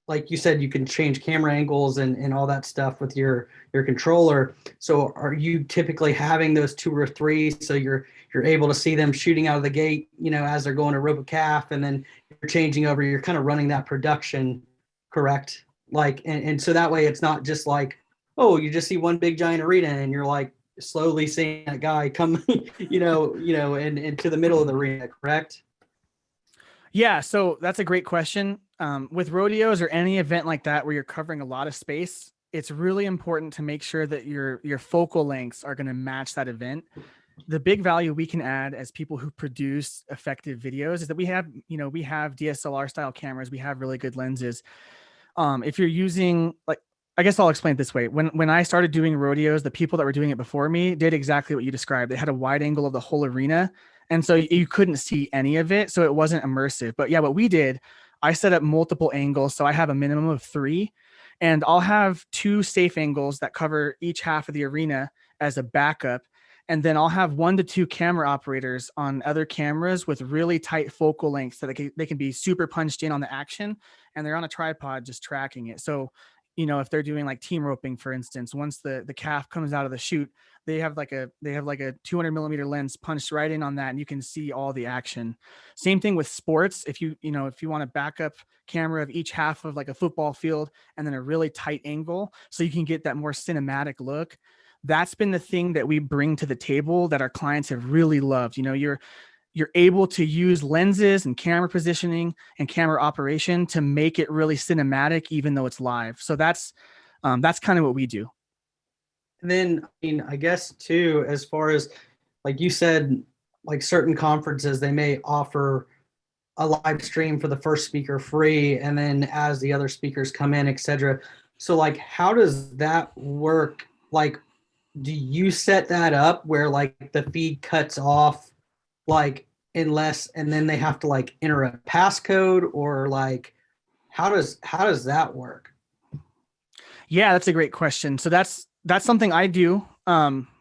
like you said, you can change camera angles and all that stuff with your controller. So are you typically having those 2 or 3 so you're able to see them shooting out of the gate, as they're going to rope a calf, and then you're changing over, you're kind of running that production, correct? Like, and so that way it's not just like, oh, you just see one big giant arena and you're like slowly seeing that guy come, and into the middle of the arena, correct? Yeah, so that's a great question. With rodeos or any event like that where you're covering a lot of space, it's really important to make sure that your focal lengths are going to match that event. The big value we can add as people who produce effective videos is that we have DSLR style cameras, we have really good lenses. If you're using, like, I guess I'll explain it this way. When I started doing rodeos, the people that were doing it before me did exactly what you described. They had a wide angle of the whole arena, and so you couldn't see any of it. So it wasn't immersive. But yeah, what we did, I set up multiple angles. So I have a minimum of 3, and I'll have 2 safe angles that cover each half of the arena as a backup. And then I'll have 1 to 2 camera operators on other cameras with really tight focal lengths so that they can be super punched in on the action, and they're on a tripod just tracking it. So if they're doing like team roping, for instance, once the calf comes out of the chute, they have like a 200mm lens punched right in on that, and you can see all the action. Same thing with sports. If you want a backup camera of each half of like a football field, and then a really tight angle, so you can get that more cinematic look. That's been the thing that we bring to the table that our clients have really loved. You're able to use lenses and camera positioning and camera operation to make it really cinematic, even though it's live. So that's kind of what we do. And then, I mean, I guess too, as far as like you said, like certain conferences, they may offer a live stream for the first speaker free, and then as the other speakers come in, etc. So like, how does that work? Like, do you set that up where like the feed cuts off like unless, and then they have to like enter a passcode, or like how does that work? Yeah, that's a great question. So that's something I do,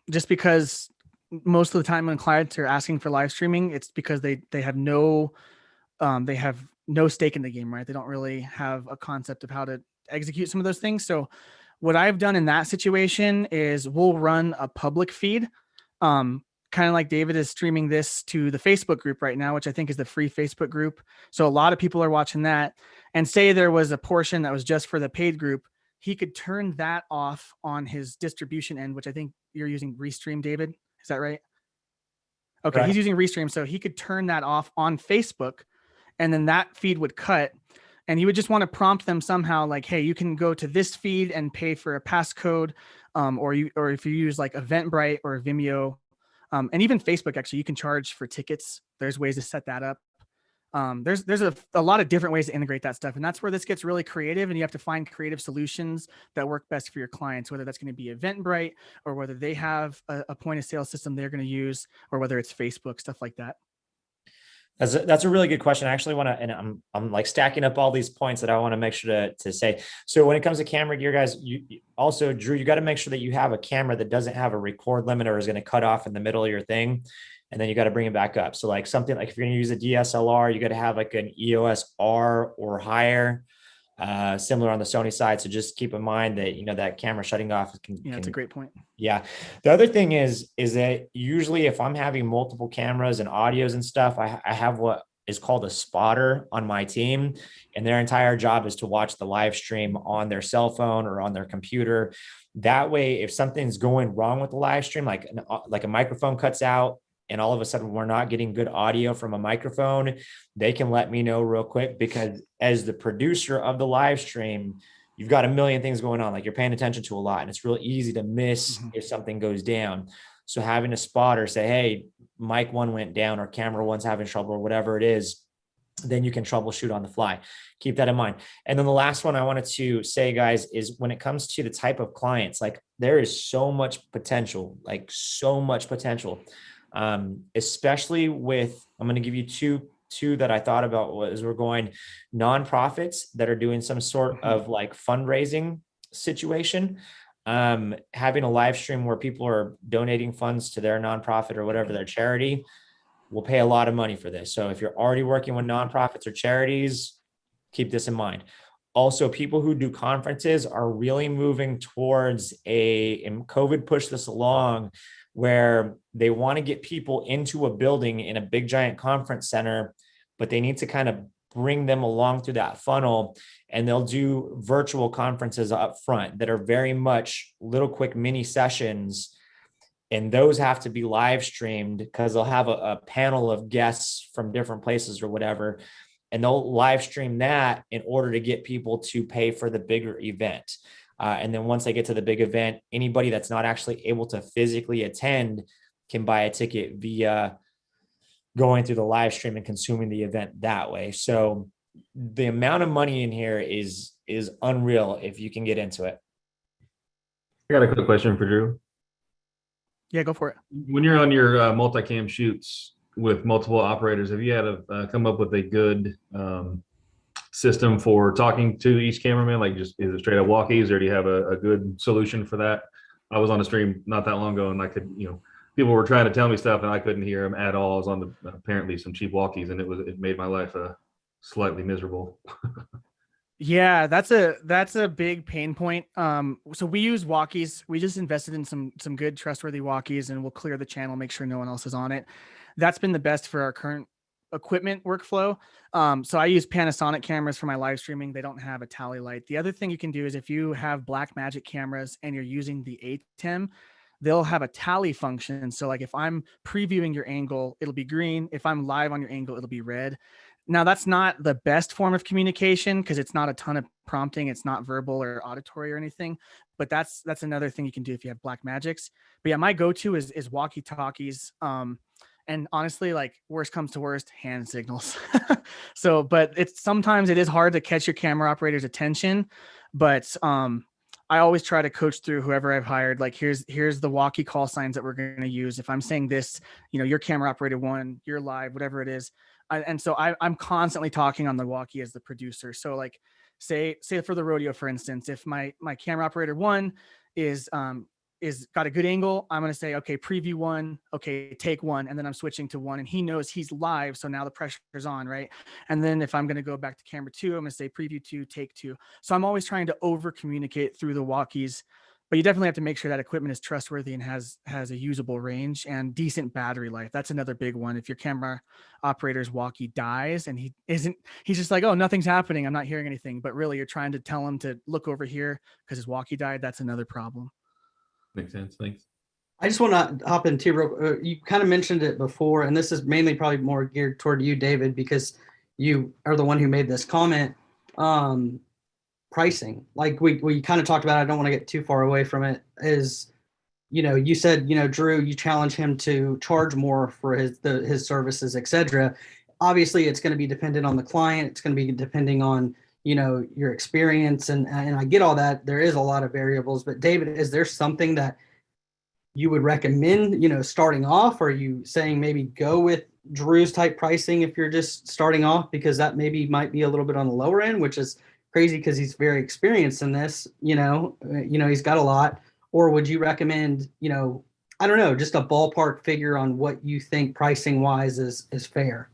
just because most of the time when clients are asking for live streaming, it's because they have no stake in the game, right? They don't really have a concept of how to execute some of those things. So what I've done in that situation is we'll run a public feed, kind of like David is streaming this to the Facebook group right now, which I think is the free Facebook group. So a lot of people are watching that, and say there was a portion that was just for the paid group, he could turn that off on his distribution end, which I think you're using Restream, David. Is that right? Okay. Right. He's using Restream. So he could turn that off on Facebook, and then that feed would cut, and you would just want to prompt them somehow like, hey, you can go to this feed and pay for a passcode, or if you use like Eventbrite or Vimeo, and even Facebook, actually, you can charge for tickets. There's ways to set that up. There's a lot of different ways to integrate that stuff, and that's where this gets really creative, and you have to find creative solutions that work best for your clients, whether that's going to be Eventbrite, or whether they have a point of sale system they're going to use, or whether it's Facebook, stuff like that. That's a really good question. I actually want to, and I'm like stacking up all these points that I want to make sure to say. So when it comes to camera gear, guys, you also, Drew, you got to make sure that you have a camera that doesn't have a record limit or is going to cut off in the middle of your thing. And then you got to bring it back up. So like something like if you're going to use a DSLR, you got to have like an EOS R or higher, similar on the Sony side. So just keep in mind that, that camera shutting off That's a great point. Yeah. The other thing is that usually if I'm having multiple cameras and audios and stuff, I have what is called a spotter on my team, and their entire job is to watch the live stream on their cell phone or on their computer. That way, if something's going wrong with the live stream, like a microphone cuts out, and all of a sudden we're not getting good audio from a microphone, they can let me know real quick, because as the producer of the live stream, you've got a million things going on. Like you're paying attention to a lot, and it's real easy to miss if something goes down. So having a spotter say, hey, mic one went down, or camera one's having trouble, or whatever it is, then you can troubleshoot on the fly. Keep that in mind. And then the last one I wanted to say, guys, is when it comes to the type of clients, like there is so much potential, especially with, I'm going to give you two that I thought about as we're going, nonprofits that are doing some sort of like fundraising situation, having a live stream where people are donating funds to their nonprofit or whatever their charity. Will pay a lot of money for this. So if you're already working with nonprofits or charities, keep this in mind. Also, people who do conferences are really moving towards and COVID pushed this along, where they want to get people into a building in a big giant conference center, but they need to kind of bring them along through that funnel, and they'll do virtual conferences up front that are very much little quick mini sessions. And those have to be live streamed because they'll have a panel of guests from different places or whatever. And they'll live stream that in order to get people to pay for the bigger event. And then once they get to the big event, anybody that's not actually able to physically attend can buy a ticket via going through the live stream and consuming the event that way. So the amount of money in here is unreal if you can get into it. I got a quick question for Drew. Yeah, go for it. When you're on your multicam shoots with multiple operators, have you had to come up with a good system for talking to each cameraman? Like, just is it straight up walkies, or do you have a good solution for that? I was on a stream not that long ago, and I could, people were trying to tell me stuff, and I couldn't hear them at all. I was on apparently some cheap walkies, and it made my life slightly miserable. Yeah, that's a big pain point. So we use walkies. We just invested in some good trustworthy walkies, and we'll clear the channel, make sure no one else is on it. That's been the best for our current equipment workflow. So I use Panasonic cameras for my live streaming. They don't have a tally light. The other thing you can do is if you have Blackmagic cameras and you're using the ATEM, they'll have a tally function. So like if I'm previewing your angle, it'll be green. If I'm live on your angle, it'll be red. Now that's not the best form of communication because it's not a ton of prompting. It's not verbal or auditory or anything, but that's another thing you can do if you have Blackmagics. But yeah, my go-to is walkie talkies. And honestly, like worst comes to worst, hand signals. So, but it's sometimes it is hard to catch your camera operator's attention, but I always try to coach through whoever I've hired. Like here's the walkie call signs that we're going to use. If I'm saying this, your camera operator one, you're live, whatever it is. And so I'm constantly talking on the walkie as the producer. So like say for the rodeo, for instance, if my camera operator one is got a good angle, I'm going to say, okay, preview one, okay, take one. And then I'm switching to one and he knows he's live. So now the pressure's on, right? And then if I'm going to go back to camera two, I'm going to say preview two, take two. So I'm always trying to over communicate through the walkies, but you definitely have to make sure that equipment is trustworthy and has a usable range and decent battery life. That's another big one. If your camera operator's walkie dies and he's just like, oh, nothing's happening, I'm not hearing anything. But really you're trying to tell him to look over here because his walkie died. That's another problem. Makes sense. Thanks. I just want to hop in too. You kind of mentioned it before, and this is mainly probably more geared toward you, David, because you are the one who made this comment. Pricing, like we kind of talked about, I don't want to get too far away from it, is, you said, Drew, you challenge him to charge more for his services, etc. Obviously, it's going to be dependent on the client. It's going to be depending on, your experience. And I get all that. There is a lot of variables. But David, is there something that you would recommend, starting off? Or are you saying maybe go with Drew's type pricing if you're just starting off, because that maybe might be a little bit on the lower end, which is crazy because he's very experienced in this, he's got a lot? Or would you recommend, I don't know, just a ballpark figure on what you think pricing wise is fair?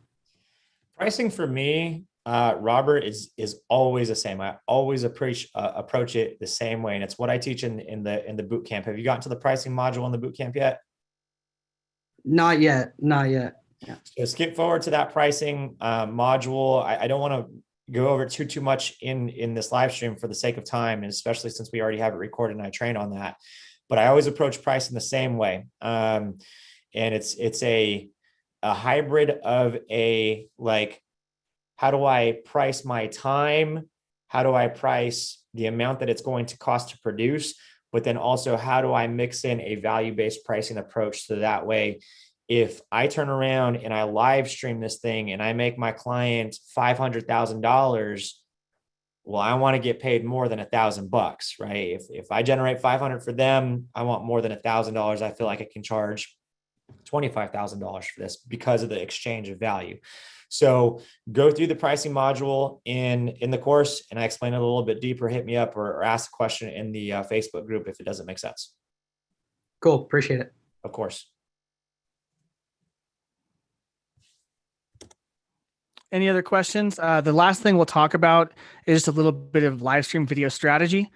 Pricing for me, Robert, is always the same. I always approach it the same way, and it's what I teach in the boot camp. Have you gotten to the pricing module in the boot camp yet? Not yet. Yeah. So skip forward to that pricing module. I don't want to go over too much in this live stream for the sake of time, and especially since we already have it recorded and I train on that. But I always approach pricing the same way, and it's a hybrid of a like, how do I price my time? How do I price the amount that it's going to cost to produce? But then also, how do I mix in a value-based pricing approach so that way, if I turn around and I live stream this thing and I make my client $500,000, well, I want to get paid more than $1,000, right? If I generate 500 for them, I want more than $1,000. I feel like I can charge $25,000 for this because of the exchange of value. So go through the pricing module in the course, and I explain it a little bit deeper. Hit me up or ask a question in the Facebook group if it doesn't make sense. Cool. Appreciate it. Of course. Any other questions? The last thing we'll talk about is just a little bit of live stream video strategy.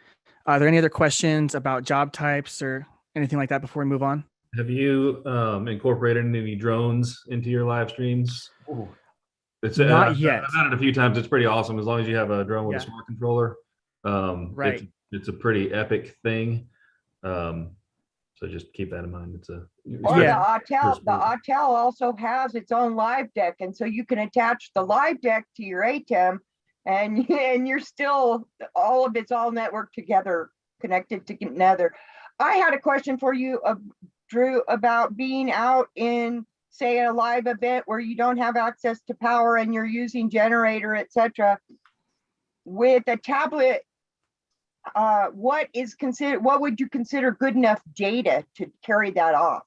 Are there any other questions about job types or anything like that before we move on? Have you incorporated any drones into your live streams? Ooh. It's not yet. I've done it a few times. It's pretty awesome as long as you have a drone with Yeah. a smart controller. Right. It's a pretty epic thing. So just keep that in mind. It's a Or Yeah. the Autel also has its own live deck, and so you can attach the live deck to your ATEM, and you're still all of it's all networked together, connected together. I had a question for you, Drew, about being out in, say, a live event where you don't have access to power and you're using generator, etc. With a tablet, what would you consider good enough data to carry that off?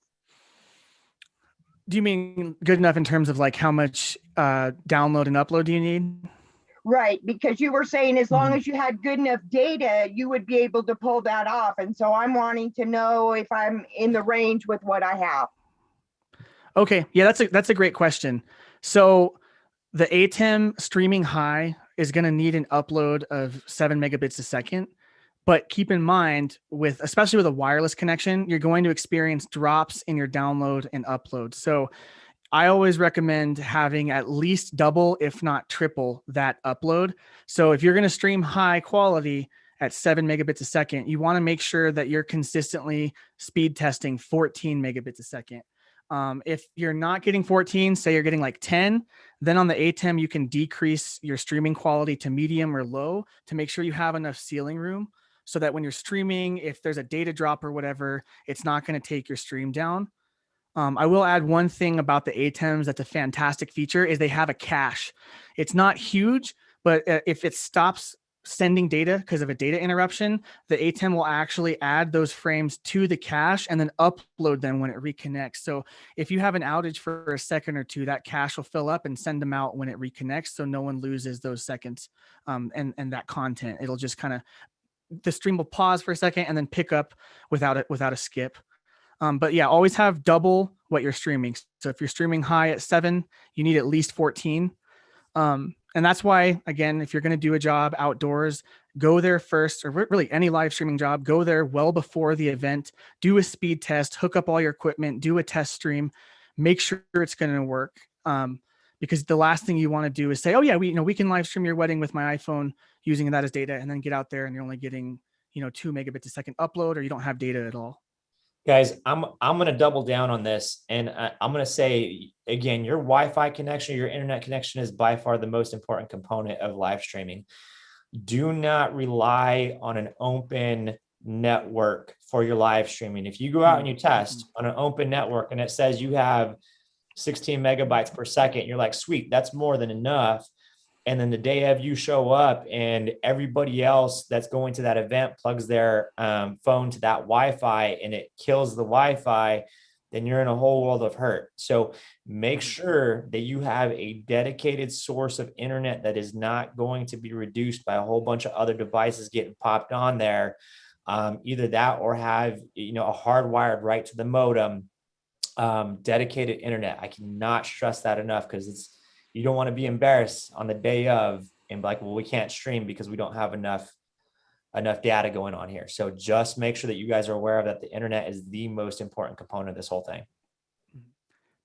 Do you mean good enough in terms of like how much download and upload do you need? Right, because you were saying as long as you had good enough data, you would be able to pull that off. And so I'm wanting to know if I'm in the range with what I have. Okay, yeah, that's a great question. So the ATEM streaming high is going to need an upload of 7 megabits a second. But keep in mind, especially with a wireless connection, you're going to experience drops in your download and upload. So I always recommend having at least double, if not triple, that upload. So if you're going to stream high quality at 7 megabits a second, you want to make sure that you're consistently speed testing 14 megabits a second. If you're not getting 14, say you're getting like 10, then on the ATEM, you can decrease your streaming quality to medium or low to make sure you have enough ceiling room so that when you're streaming, if there's a data drop or whatever, it's not going to take your stream down. I will add one thing about the ATEMs that's a fantastic feature is they have a cache. It's not huge, but if it stops sending data because of a data interruption, the ATEM will actually add those frames to the cache and then upload them when it reconnects. So if you have an outage for a second or two, that cache will fill up and send them out when it reconnects, so no one loses those seconds and that content. It'll just kind of, the stream will pause for a second and then pick up without a skip. But yeah, always have double what you're streaming. So if you're streaming high at 7, you need at least 14. And that's why, again, if you're going to do a job outdoors, go there first, or really any live streaming job, go there well before the event, do a speed test, hook up all your equipment, do a test stream, make sure it's going to work. Because the last thing you want to do is say, oh yeah, we can live stream your wedding with my iPhone using that as data, and then get out there and you're only getting, 2 megabits a second upload, or you don't have data at all. Guys, I'm going to double down on this, and I'm going to say again, your Wi-Fi connection, your internet connection is by far the most important component of live streaming. Do not rely on an open network for your live streaming. If you go out and you test on an open network and it says you have 16 megabytes per second, you're like, sweet, that's more than enough. And then the day of you show up and everybody else that's going to that event plugs their phone to that Wi-Fi and it kills the Wi-Fi, then you're in a whole world of hurt. So make sure that you have a dedicated source of internet that is not going to be reduced by a whole bunch of other devices getting popped on there. Either that or have, a hardwired right to the modem, dedicated internet. I cannot stress that enough, because you don't want to be embarrassed on the day of and be like, well, we can't stream because we don't have enough data going on here. So just make sure that you guys are aware of that. The internet is the most important component of this whole thing.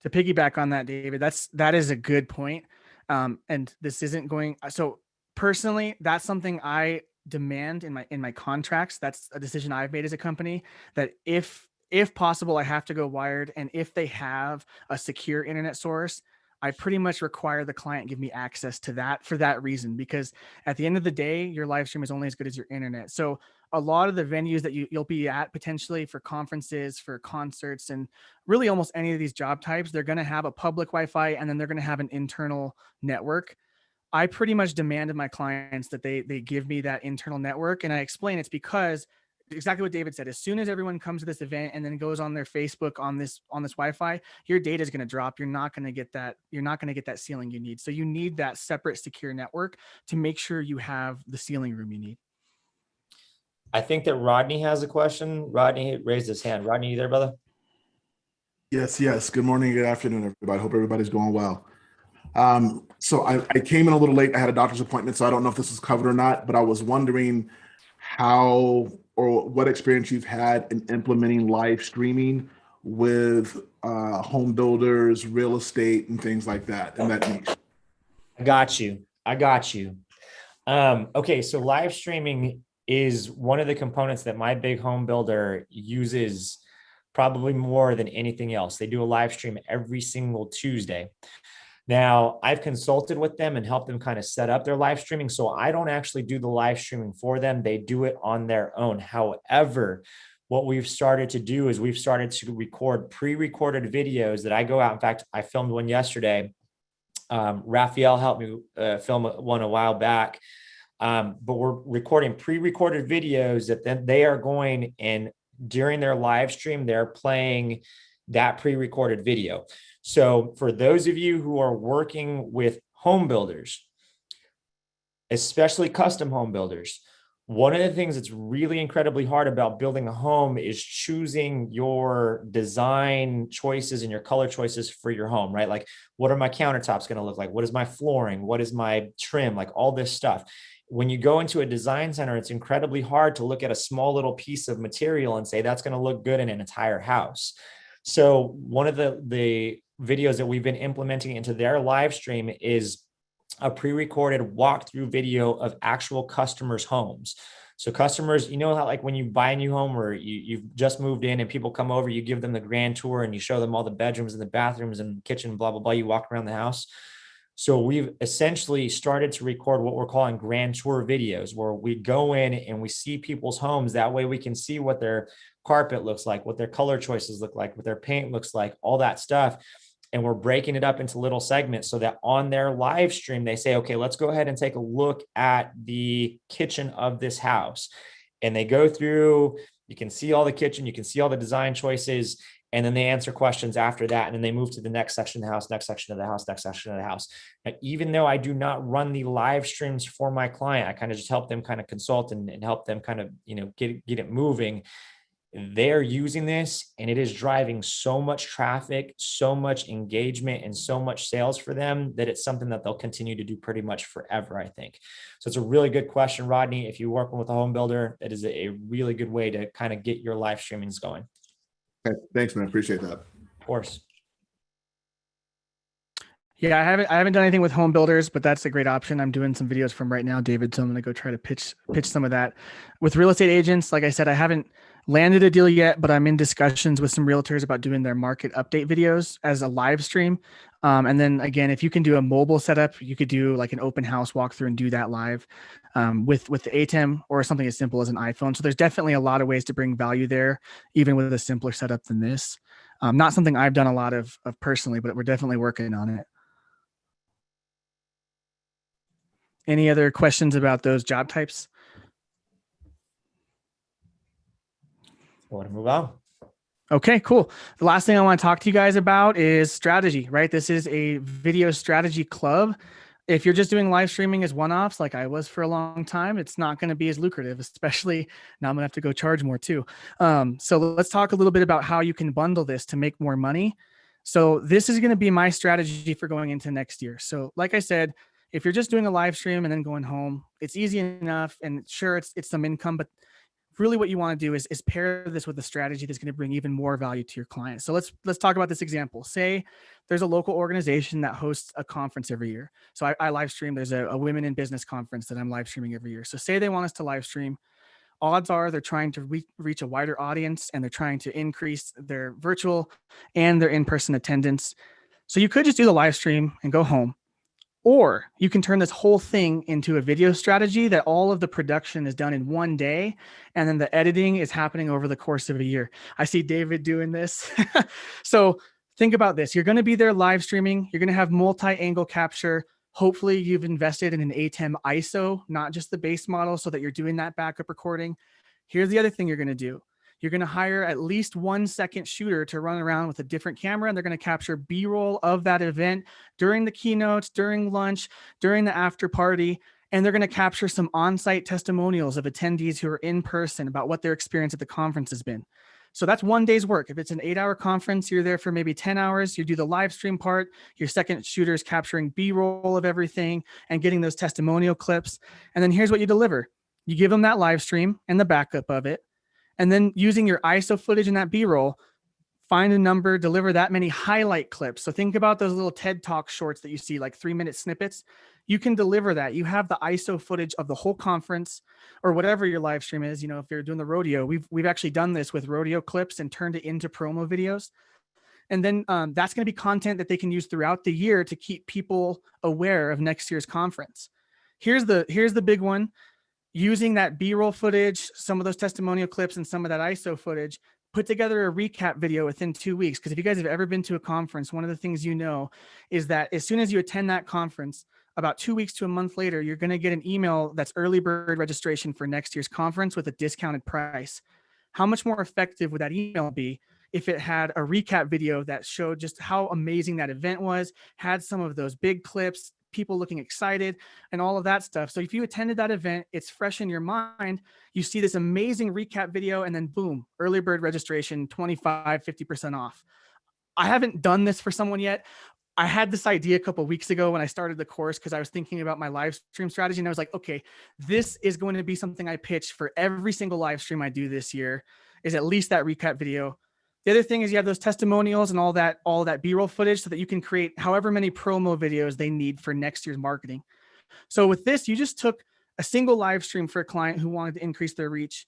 To piggyback on that, David, that is a good point. And this isn't going, so personally, that's something I demand in my contracts. That's a decision I've made as a company, that if possible, I have to go wired. And if they have a secure internet source, I pretty much require the client give me access to that for that reason, because at the end of the day, your live stream is only as good as your internet. So a lot of the venues that you'll be at potentially for conferences, for concerts, and really almost any of these job types, they're going to have a public Wi-Fi and then they're going to have an internal network. I pretty much demanded my clients that they give me that internal network. And I explain it's because exactly what David said. As soon as everyone comes to this event and then goes on their Facebook on this Wi-Fi, your data is going to drop. You're not going to get that ceiling you need. So you need that separate secure network to make sure you have the ceiling room you need. I think that Rodney has a question. Rodney raised his hand. Rodney, you there, brother? Yes. Good morning, good afternoon, everybody. Hope everybody's going well. So I came in a little late. I had a doctor's appointment, so I don't know if this is covered or not, but I was wondering how or what experience you've had in implementing live streaming with home builders, real estate, and things like that in that niche. I got you. Okay, so live streaming is one of the components that my big home builder uses probably more than anything else. They do a live stream every single Tuesday. Now, I've consulted with them and helped them kind of set up their live streaming. So I don't actually do the live streaming for them. They do it on their own. However, what we've started to do is we've started to record pre-recorded videos that I go out. In fact, I filmed one yesterday. Raphael helped me film one a while back. But we're recording pre-recorded videos that then they are going, and during their live stream, they're playing that pre-recorded video. So for those of you who are working with home builders, especially custom home builders, One of the things that's really incredibly hard about building a home is choosing your design choices and your color choices for your home, right? Like, what are my countertops going to look like? What is my flooring? What is my trim? Like all this stuff. When you go into a design center, it's incredibly hard to look at a small little piece of material and say that's going to look good in an entire house. So one of the videos that we've been implementing into their live stream is a pre-recorded walkthrough video of actual customers' homes. So customers, you know how like when you buy a new home or you've just moved in and people come over, you give them the grand tour and you show them all the bedrooms and the bathrooms and kitchen, blah, blah, blah. You walk around the house. So we've essentially started to record what we're calling grand tour videos, where we go in and we see people's homes. That way we can see what their carpet looks like, what their color choices look like, what their paint looks like, all that stuff. And we're breaking it up into little segments so that on their live stream, they say, okay, let's go ahead and take a look at the kitchen of this house. And they go through, you can see all the kitchen, you can see all the design choices, and then they answer questions after that. And then they move to the next section of the house, next section of the house, next section of the house. Now, even though I do not run the live streams for my client, I kind of just help them kind of consult and help them kind of, get it moving. They're using this and it is driving so much traffic, so much engagement, and so much sales for them that it's something that they'll continue to do pretty much forever, I think. So it's a really good question, Rodney. If you're working with a home builder, that is a really good way to kind of get your live streamings going. Okay, thanks, man. Appreciate that. Of course. Yeah, I haven't done anything with home builders, but that's a great option. I'm doing some videos from right now, David. So I'm going to go try to pitch some of that with real estate agents. Like I said, I haven't landed a deal yet, but I'm in discussions with some realtors about doing their market update videos as a live stream. And then again, if you can do a mobile setup, you could do like an open house walkthrough and do that live with the ATEM or something as simple as an iPhone. So there's definitely a lot of ways to bring value there, even with a simpler setup than this. Not something I've done a lot of personally, but we're definitely working on it. Any other questions about those job types? I want to move on. Okay, cool. The last thing I want to talk to you guys about is strategy, right? This is a video strategy club. If you're just doing live streaming as one-offs, like I was for a long time, it's not going to be as lucrative, especially now I'm going to have to go charge more too. So let's talk a little bit about how you can bundle this to make more money. So this is going to be my strategy for going into next year. So like I said, if you're just doing a live stream and then going home, it's easy enough, and sure, it's some income, but really what you want to do is pair this with a strategy that's going to bring even more value to your client. So let's talk about this example. Say there's a local organization that hosts a conference every year. So I live stream. There's a women in business conference that I'm live streaming every year. So say they want us to live stream. Odds are they're trying to reach a wider audience, and they're trying to increase their virtual and their in-person attendance. So you could just do the live stream and go home. Or you can turn this whole thing into a video strategy that all of the production is done in one day, and then the editing is happening over the course of a year. I see David doing this. So think about this. You're going to be there live streaming. You're going to have multi-angle capture. Hopefully you've invested in an ATEM ISO, not just the base model, so that you're doing that backup recording. Here's the other thing you're going to do. You're going to hire at least 1 second shooter to run around with a different camera, and they're going to capture B-roll of that event during the keynotes, during lunch, during the after party. And they're going to capture some on-site testimonials of attendees who are in person about what their experience at the conference has been. So that's 1 day's work. If it's an 8-hour conference, you're there for maybe 10 hours. You do the live stream part. Your second shooter is capturing B-roll of everything and getting those testimonial clips. And then here's what you deliver. You give them that live stream and the backup of it. And then using your ISO footage and that B-roll, find a number, deliver that many highlight clips. So think about those little TED Talk shorts that you see, like 3-minute snippets. You can deliver that. You have the ISO footage of the whole conference or whatever your live stream is. If you're doing the rodeo, we've actually done this with rodeo clips and turned it into promo videos. And then that's going to be content that they can use throughout the year to keep people aware of next year's conference. Here's the big one. Using that B-roll footage, some of those testimonial clips, and some of that ISO footage, put together a recap video within 2 weeks. Because if you guys have ever been to a conference, one of the things is that as soon as you attend that conference, about 2 weeks to a month later, you're going to get an email that's early bird registration for next year's conference with a discounted price. How much more effective would that email be if it had a recap video that showed just how amazing that event was, had some of those big clips, people looking excited and all of that stuff. So if you attended that event, it's fresh in your mind. You see this amazing recap video and then boom, early bird registration, 25, 50% off. I haven't done this for someone yet. I had this idea a couple of weeks ago when I started the course because I was thinking about my live stream strategy, and I was like, okay, this is going to be something I pitch for every single live stream I do this year, is at least that recap video. The other thing is you have those testimonials and all that B-roll footage so that you can create however many promo videos they need for next year's marketing. So with this, you just took a single live stream for a client who wanted to increase their reach,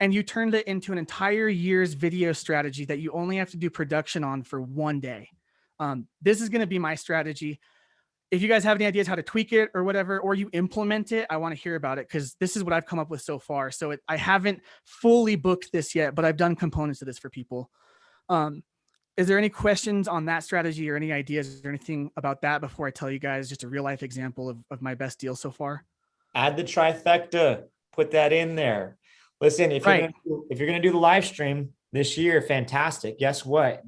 and you turned it into an entire year's video strategy that you only have to do production on for one day. This is going to be my strategy. If you guys have any ideas how to tweak it or whatever, or you implement it, I want to hear about it because this is what I've come up with so far. So I haven't fully booked this yet, but I've done components of this for people. Is there any questions on that strategy or any ideas or anything about that before I tell you guys just a real life example of my best deal so far? Add the trifecta, put that in there. Listen, if you're gonna do the live stream this year, fantastic. Guess what?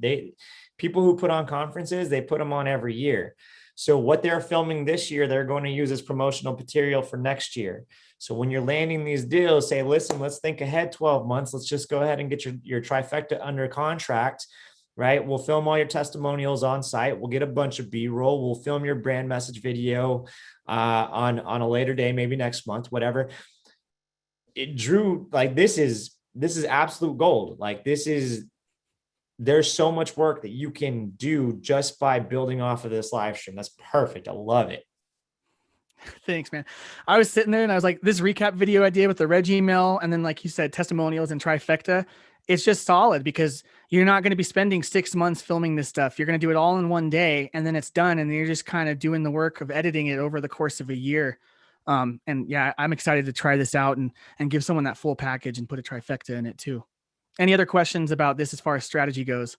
People who put on conferences, they put them on every year. So what they're filming this year, they're going to use as promotional material for next year. So when you're landing these deals, say, listen, let's think ahead 12 months. Let's just go ahead and get your trifecta under contract, right? We'll film all your testimonials on site. We'll get a bunch of B-roll. We'll film your brand message video on a later day, maybe next month, whatever. Drew, like this is absolute gold. Like there's so much work that you can do just by building off of this live stream. That's perfect. I love it. Thanks, man. I was sitting there and I was like, this recap video idea with the reg email, and then like you said, testimonials and trifecta, it's just solid because you're not going to be spending 6 months filming this stuff. You're going to do it all in one day and then it's done. And you're just kind of doing the work of editing it over the course of a year. And yeah, I'm excited to try this out and give someone that full package and put a trifecta in it too. Any other questions about this as far as strategy goes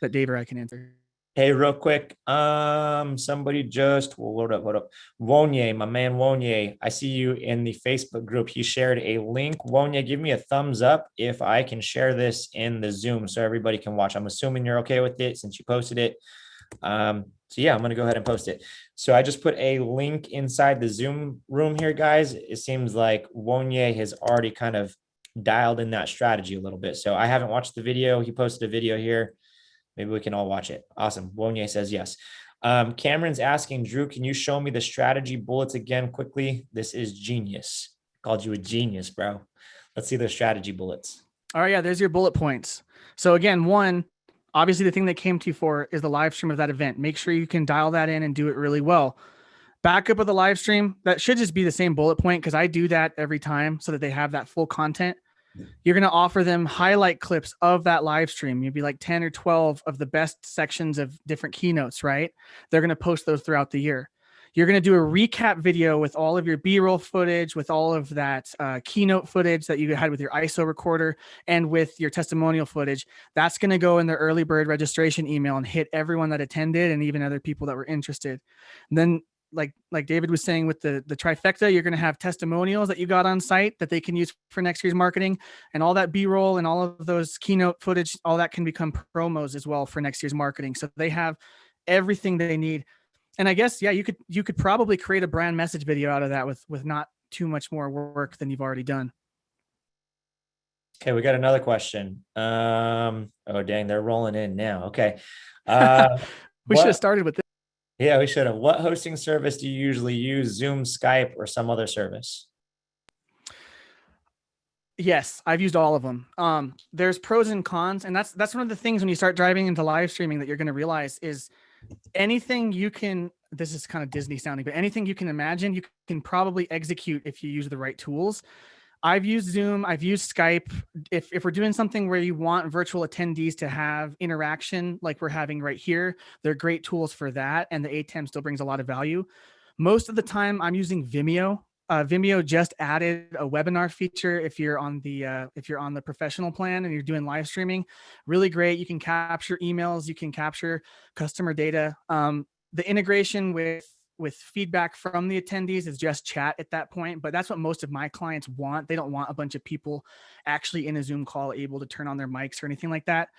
that Dave or I can answer? Hey, real quick. Somebody just load up. Wonye, my man Wonye. I see you in the Facebook group. He shared a link. Wonye, give me a thumbs up if I can share this in the Zoom so everybody can watch. I'm assuming you're okay with it since you posted it. So yeah, I'm gonna go ahead and post it. So I just put a link inside the Zoom room here, guys. It seems like Wonye has already kind of dialed in that strategy a little bit. So I haven't watched the video. He posted a video here. Maybe we can all watch it. Awesome. Wonye says yes. Cameron's asking, Drew, can you show me the strategy bullets again quickly? This is genius. Called you a genius, bro. Let's see those strategy bullets. All right, yeah, there's your bullet points. So again, one, obviously the thing they came to you for is the live stream of that event. Make sure you can dial that in and do it really well. Backup of the live stream, that should just be the same bullet point because I do that every time so that they have that full content. You're going to offer them highlight clips of that live stream. You'd be like 10 or 12 of the best sections of different keynotes, right? They're going to post those throughout the year. You're going to do a recap video with all of your B-roll footage, with all of that keynote footage that you had with your ISO recorder and with your testimonial footage. That's going to go in the early bird registration email and hit everyone that attended and even other people that were interested. And then like David was saying with the trifecta, you're going to have testimonials that you got on site that they can use for next year's marketing, and all that B-roll and all of those keynote footage, all that can become promos as well for next year's marketing. So they have everything they need. And I guess, yeah, you could probably create a brand message video out of that with not too much more work than you've already done. Okay, we got another question. Oh dang, they're rolling in now. Okay. We should have started with this. Yeah, we should have. What hosting service do you usually use? Zoom, Skype, or some other service? Yes, I've used all of them. There's pros and cons, and that's one of the things when you start driving into live streaming that you're going to realize is anything you can, this is kind of Disney sounding, but anything you can imagine, you can probably execute if you use the right tools. I've used Zoom. I've used Skype. If we're doing something where you want virtual attendees to have interaction like we're having right here, they're great tools for that. And the ATEM still brings a lot of value. Most of the time I'm using Vimeo. Vimeo just added a webinar feature if you're on the professional plan and you're doing live streaming. Really great. You can capture emails. You can capture customer data. The integration with feedback from the attendees is just chat at that point, but that's what most of my clients want. They don't want a bunch of people actually in a Zoom call able to turn on their mics or anything like that.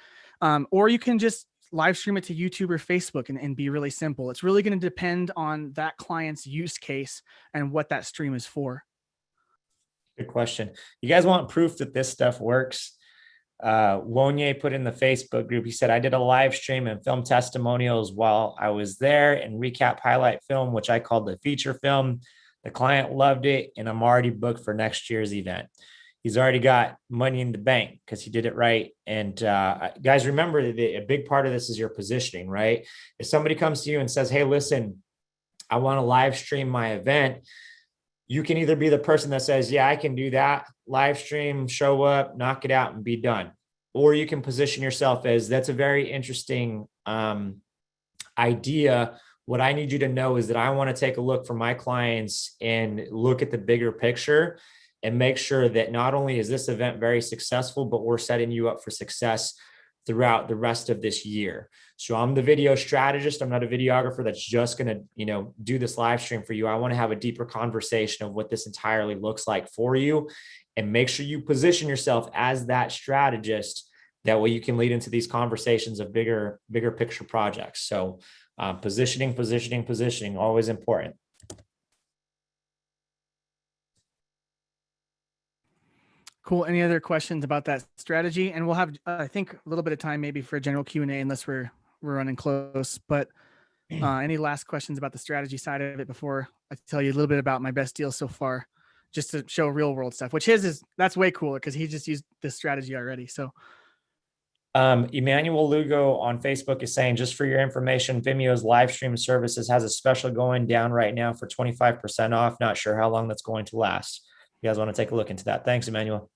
Or you can just live stream it to YouTube or Facebook and be really simple. It's really going to depend on that client's use case and what that stream is for. Good question. You guys want proof that this stuff works? Wonye put in the Facebook group, he said, I did a live stream and film testimonials while I was there and recap highlight film, which I called the feature film. The client loved it, and I'm already booked for next year's event. He's already got money in the bank because he did it right. And guys, remember that a big part of this is your positioning, right? If somebody comes to you and says, hey, listen, I want to live stream my event, you can either be the person that says, yeah, I can do that, live stream, show up, knock it out and be done. Or you can position yourself as, that's a very interesting idea. What I need you to know is that I want to take a look for my clients and look at the bigger picture and make sure that not only is this event very successful, but we're setting you up for success throughout the rest of this year. So I'm the video strategist. I'm not a videographer that's just going to, do this live stream for you. I want to have a deeper conversation of what this entirely looks like for you, and make sure you position yourself as that strategist. That way you can lead into these conversations of bigger picture projects. So positioning, always important. Cool. Any other questions about that strategy? And we'll have, I think, a little bit of time maybe for a general Q&A, unless we're running close. But any last questions about the strategy side of it before I tell you a little bit about my best deal so far, just to show real world stuff, which that's way cooler because he just used this strategy already. So Emmanuel Lugo on Facebook is saying, just for your information, Vimeo's live stream services has a special going down right now for 25% off. Not sure how long that's going to last. You guys want to take a look into that? Thanks, Emmanuel.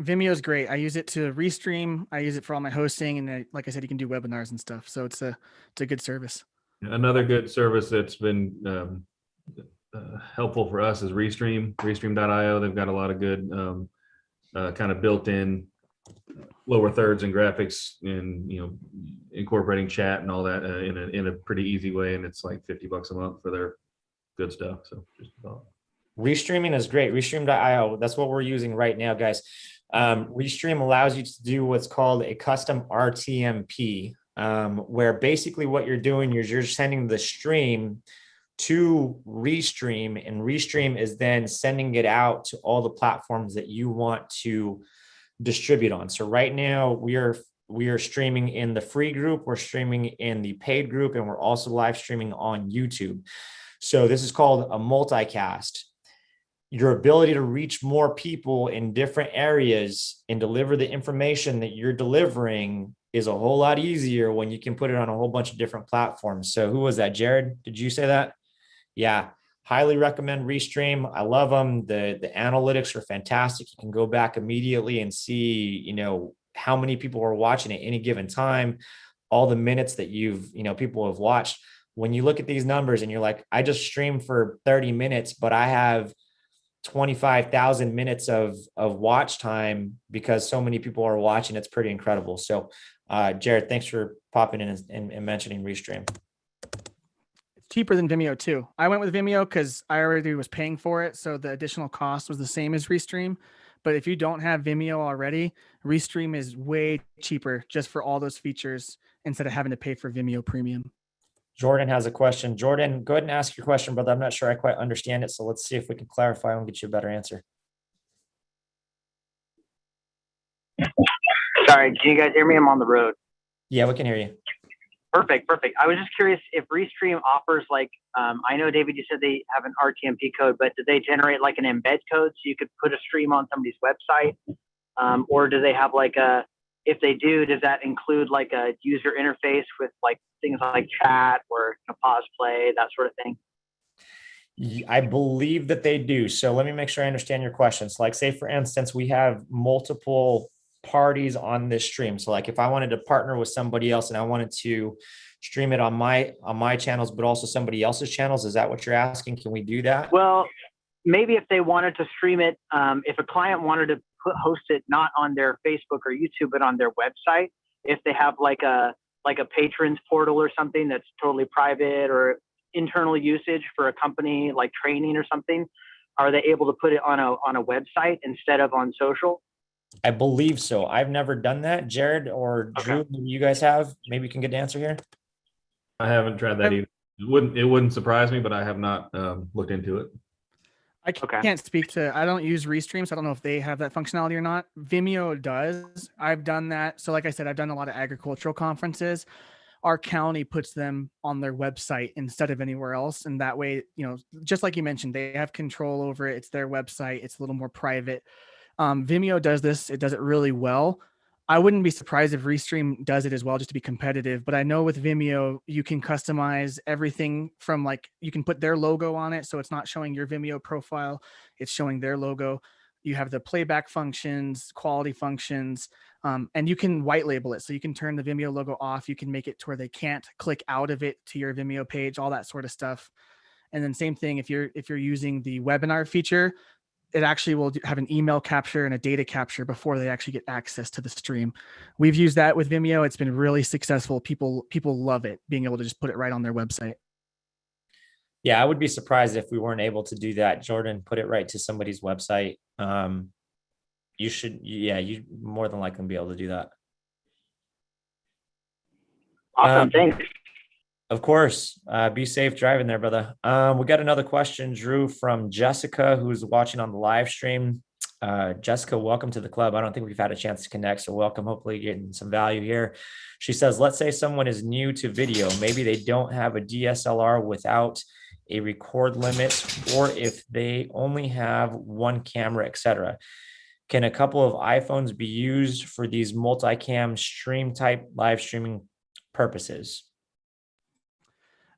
Vimeo is great. I use it to restream. I use it for all my hosting, and like I said, you can do webinars and stuff. So it's a good service. Another good service that's been helpful for us is Restream.io. They've got a lot of good kind of built-in lower thirds and graphics, and incorporating chat and all that in a pretty easy way. And it's like $50 a month for their good stuff. So just about. Restreaming is great. Restream.io. That's what we're using right now, guys. Restream allows you to do what's called a custom RTMP, where basically what you're doing is you're sending the stream to Restream, and Restream is then sending it out to all the platforms that you want to distribute on. So right now we are streaming in the free group, we're streaming in the paid group, and we're also live streaming on YouTube. So this is called a multicast. Your ability to reach more people in different areas and deliver the information that you're delivering is a whole lot easier when you can put it on a whole bunch of different platforms. So who was that? Jared, did you say that? Yeah. Highly recommend Restream. I love them. The analytics are fantastic. You can go back immediately and see, how many people are watching at any given time, all the minutes that people have watched. When you look at these numbers and you're like, I just streamed for 30 minutes, but I have 25,000 minutes of watch time because so many people are watching. It's pretty incredible. So Jared, thanks for popping in and mentioning Restream. It's cheaper than Vimeo too. I went with Vimeo because I already was paying for it. So the additional cost was the same as Restream. But if you don't have Vimeo already, Restream is way cheaper just for all those features instead of having to pay for Vimeo Premium. Jordan has a question. Jordan, go ahead and ask your question, brother. I'm not sure I quite understand it. So let's see if we can clarify and get you a better answer. Sorry, can you guys hear me? I'm on the road. Yeah, we can hear you. Perfect. I was just curious if Restream offers I know, David, you said they have an RTMP code, but do they generate like an embed code so you could put a stream on somebody's website? Or do they have if they do, does that include like a user interface with like things like chat or pause play, that sort of thing? I believe that they do. So let me make sure I understand your question. So like, say for instance, we have multiple parties on this stream. So like if I wanted to partner with somebody else and I wanted to stream it on my channels, but also somebody else's channels, is that what you're asking? Can we do that? Well, maybe if they wanted to stream it, if a client wanted to host it not on their Facebook or YouTube, but on their website, if they have like a patrons portal or something that's totally private or internal usage for a company like training or something, are they able to put it on a website instead of on social? I believe so. I've never done that. Jared or Drew, Okay. maybe you guys have. Maybe you can get an answer here. I haven't tried that either. It wouldn't surprise me, but I have not looked into it. I Okay. can't speak to, I don't use Restream, so I don't know if they have that functionality or not. Vimeo does. I've done that. So like I said, I've done a lot of agricultural conferences. Our county puts them on their website instead of anywhere else. And that way, you know, just like you mentioned, they have control over it. It's their website. It's a little more private. Vimeo does this. It does it really well. I wouldn't be surprised if Restream does it as well, just to be competitive. But I know with Vimeo, you can customize everything from, like, you can put their logo on it. So it's not showing your Vimeo profile, it's showing their logo. You have the playback functions, quality functions, and you can white label it. So you can turn the Vimeo logo off. You can make it to where they can't click out of it to your Vimeo page, all that sort of stuff. And then same thing, if you're using the webinar feature, it actually will have an email capture and a data capture before they actually get access to the stream. We've used that with Vimeo. It's been really successful. People love it, being able to just put it right on their website. Yeah, I would be surprised if we weren't able to do that. Jordan, put it right to somebody's website. You should, yeah, you more than likely be able to do that. Awesome. Thanks. Of course. Be safe driving there, brother. We got another question, Drew, from Jessica, who's watching on the live stream. Jessica, welcome to the club. I don't think we've had a chance to connect, so welcome. Hopefully getting some value here. She says, let's say someone is new to video. Maybe they don't have a DSLR without a record limit, or if they only have one camera, etc. Can a couple of iPhones be used for these multicam stream type live streaming purposes?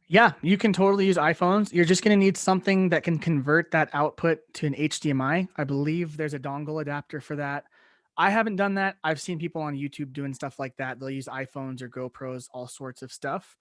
Yeah, you can totally use iPhones. You're just going to need something that can convert that output to an HDMI. I believe there's a dongle adapter for that. I haven't done that. I've seen people on YouTube doing stuff like that. They'll use iPhones or GoPros, all sorts of stuff.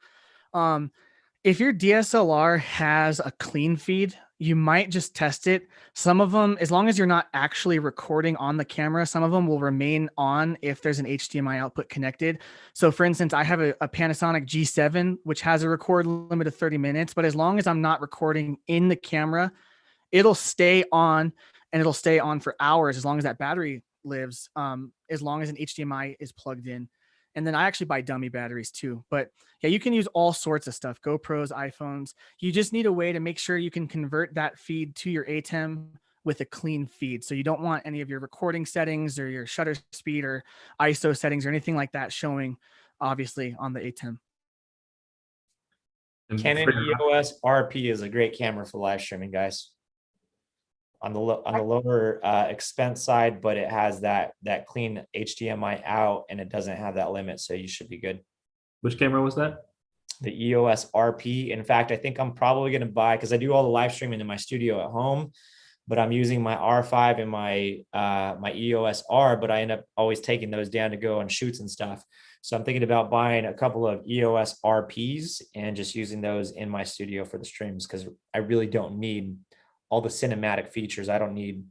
If your DSLR has a clean feed, you might just test it. Some of them, as long as you're not actually recording on the camera, some of them will remain on if there's an HDMI output connected. So for instance, I have a Panasonic G7, which has a record limit of 30 minutes, but as long as I'm not recording in the camera, it'll stay on, and it'll stay on for hours as long as that battery lives, as long as an HDMI is plugged in. And then I actually buy dummy batteries too. But yeah, you can use all sorts of stuff, GoPros, iPhones. You just need a way to make sure you can convert that feed to your ATEM with a clean feed. So you don't want any of your recording settings or your shutter speed or ISO settings or anything like that showing, obviously, on the ATEM. And Canon EOS RP is a great camera for live streaming, guys. On the lower expense side, but it has that clean HDMI out, and it doesn't have that limit, so you should be good. Which camera was that? The EOS RP. In fact, I think I'm probably going to buy, because I do all the live streaming in my studio at home, but I'm using my R5 and my my EOS R, but I end up always taking those down to go on shoots and stuff. So I'm thinking about buying a couple of EOS RPs and just using those in my studio for the streams, because I really don't need all the cinematic features. I don't need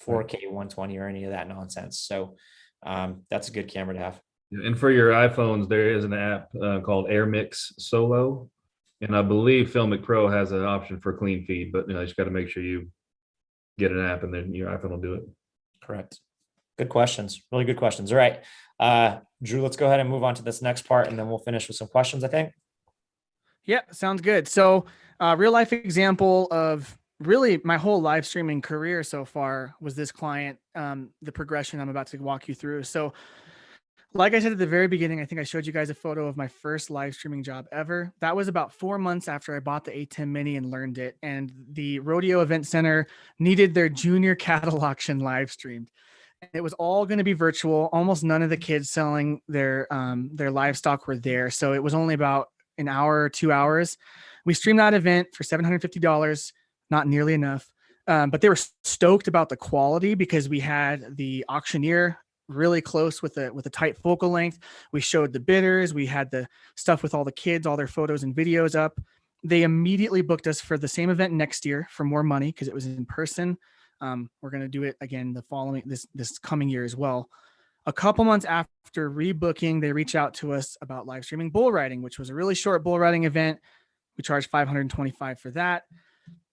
4K 120 or any of that nonsense. So that's a good camera to have. And for your iPhones, there is an app called AirMix Solo, and I believe Filmic Pro has an option for clean feed. But you just got to make sure you get an app, and then your iPhone will do it. Correct. Good questions. Really good questions. All right, Drew, let's go ahead and move on to this next part, and then we'll finish with some questions, I think. Yeah, sounds good. So real life example of really my whole live streaming career so far was this client, the progression I'm about to walk you through. So like I said at the very beginning, I think I showed you guys a photo of my first live streaming job ever. That was about 4 months after I bought the ATEM Mini and learned it. And the Rodeo Event Center needed their junior cattle auction live streamed. It was all going to be virtual. Almost none of the kids selling their livestock were there. So it was only about an hour or 2 hours. We streamed that event for $750, not nearly enough. But they were stoked about the quality because we had the auctioneer really close with a tight focal length. We showed the bidders. We had the stuff with all the kids, all their photos and videos up. They immediately booked us for the same event next year for more money because it was in person. We're going to do it again this coming year as well. A couple months after rebooking, they reached out to us about live streaming bull riding, which was a really short bull riding event. We charged $525 for that.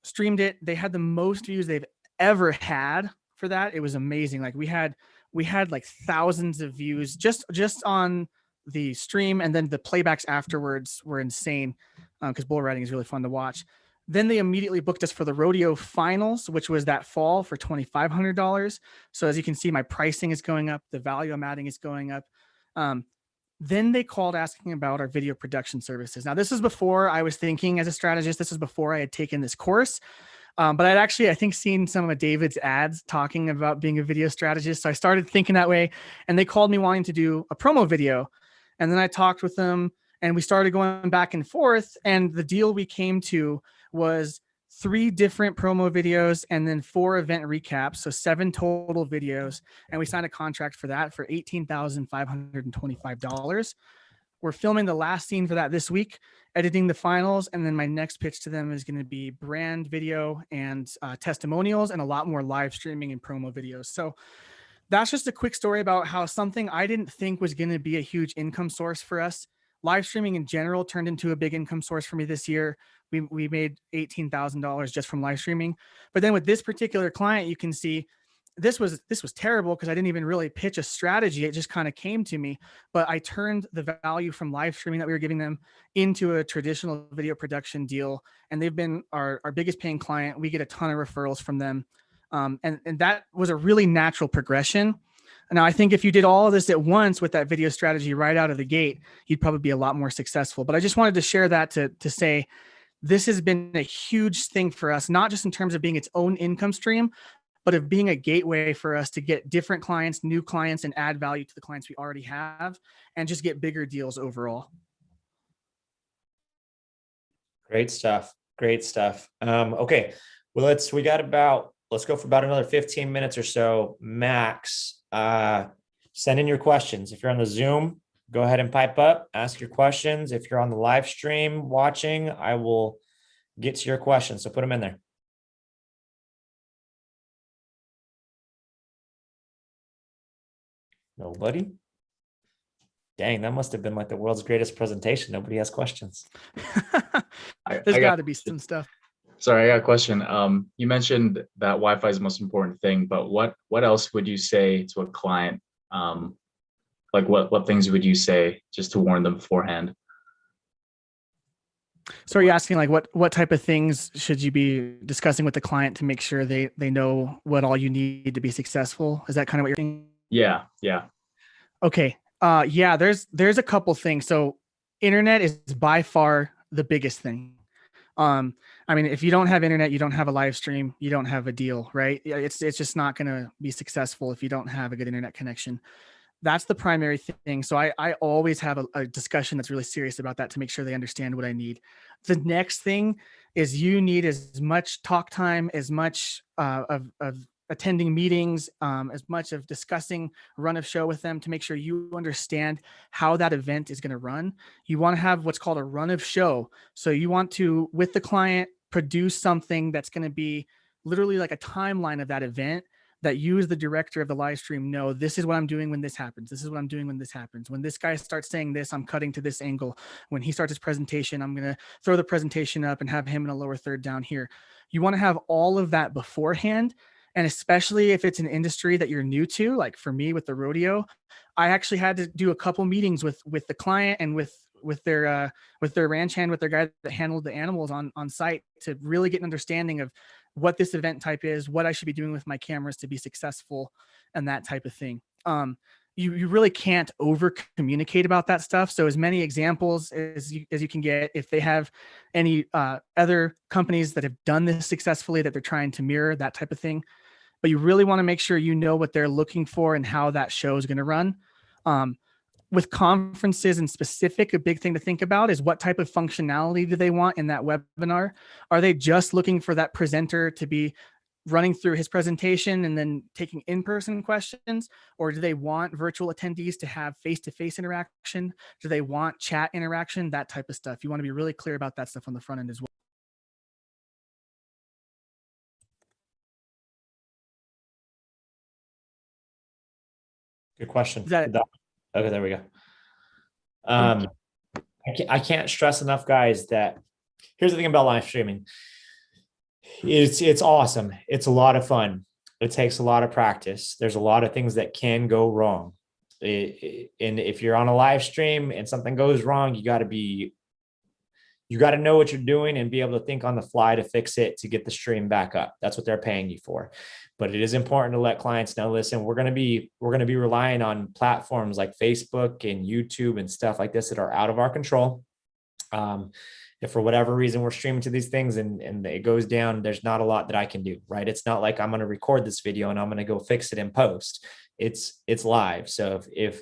Streamed it. They had the most views they've ever had for that. It was amazing. Like we had we had like thousands of views just on the stream, and then the playbacks afterwards were insane because bull riding is really fun to watch. Then they immediately booked us for the rodeo finals, which was that fall, for $2,500. So as you can see, my pricing is going up, the value I'm adding is going up. Then they called asking about our video production services. Now, this is before I was thinking as a strategist. This is before I had taken this course. But I'd actually, I think, seen some of David's ads talking about being a video strategist. So I started thinking that way, and they called me wanting to do a promo video. And then I talked with them, and we started going back and forth. And the deal we came to was 3 different promo videos and then 4 event recaps. So 7 total videos. And we signed a contract for that for $18,525. We're filming the last scene for that this week, editing the finals. And then my next pitch to them is going to be brand video and testimonials and a lot more live streaming and promo videos. So that's just a quick story about how something I didn't think was going to be a huge income source for us. Live streaming in general turned into a big income source for me this year. We made $18,000 just from live streaming. But then with this particular client, you can see this was terrible because I didn't even really pitch a strategy. It just kind of came to me, but I turned the value from live streaming that we were giving them into a traditional video production deal. And they've been our biggest paying client. We get a ton of referrals from them. And that was a really natural progression. Now, I think if you did all of this at once with that video strategy right out of the gate, you'd probably be a lot more successful. But I just wanted to share that to say this has been a huge thing for us, not just in terms of being its own income stream, but of being a gateway for us to get different clients, new clients, and add value to the clients we already have and just get bigger deals overall. Great stuff. Great stuff. Okay. Well, let's go for about another 15 minutes or so max. Send in your questions. If you're on the Zoom, go ahead and pipe up, ask your questions. If you're on the live stream watching, I will get to your questions. So put them in there. Nobody? Dang, that must have been like the world's greatest presentation. Nobody has questions. There's got to be some stuff. Sorry, I got a question. You mentioned that Wi-Fi is the most important thing, but what else would you say to a client? Like what things would you say just to warn them beforehand? So are you asking like what type of things should you be discussing with the client to make sure they know what all you need to be successful? Is that kind of what you're thinking? Yeah. Okay. Yeah, there's a couple things. So internet is by far the biggest thing. I mean, if you don't have internet, you don't have a live stream, you don't have a deal, right? It's just not going to be successful if you don't have a good internet connection. That's the primary thing. So I always have a discussion that's really serious about that to make sure they understand what I need. The next thing is you need as much talk time, as much of attending meetings, as much of discussing run of show with them to make sure you understand how that event is going to run. You want to have what's called a run of show. So you want to, with the client, produce something that's going to be literally like a timeline of that event that you as the director of the live stream know, this is what I'm doing when this happens. This is what I'm doing when this happens. When this guy starts saying this, I'm cutting to this angle. When he starts his presentation, I'm going to throw the presentation up and have him in a lower third down here. You want to have all of that beforehand. And especially if it's an industry that you're new to, like for me with the rodeo, I actually had to do a couple meetings with the client and with their ranch hand, with their guy that handled the animals on site to really get an understanding of what this event type is, what I should be doing with my cameras to be successful, and that type of thing. You really can't over communicate about that stuff. So as many examples as you can get, if they have any other companies that have done this successfully that they're trying to mirror, that type of thing. But you really want to make sure you know what they're looking for and how that show is going to run. With conferences in specific, a big thing to think about is what type of functionality do they want in that webinar? Are they just looking for that presenter to be running through his presentation and then taking in-person questions? Or do they want virtual attendees to have face-to-face interaction? Do they want chat interaction? That type of stuff. You want to be really clear about that stuff on the front end as well. Good question. Okay, there we go. I can't stress enough, guys, that here's the thing about live streaming. It's awesome. It's a lot of fun. It takes a lot of practice. There's a lot of things that can go wrong. And if you're on a live stream and something goes wrong, you got to know what you're doing and be able to think on the fly to fix it to get the stream back up. That's what they're paying you for. But it is important to let clients know, listen, we're going to be relying on platforms like Facebook and YouTube and stuff like this that are out of our control. If for whatever reason we're streaming to these things and it goes down, there's not a lot that I can do, right? It's not like I'm going to record this video and I'm going to go fix it in post. It's live. So if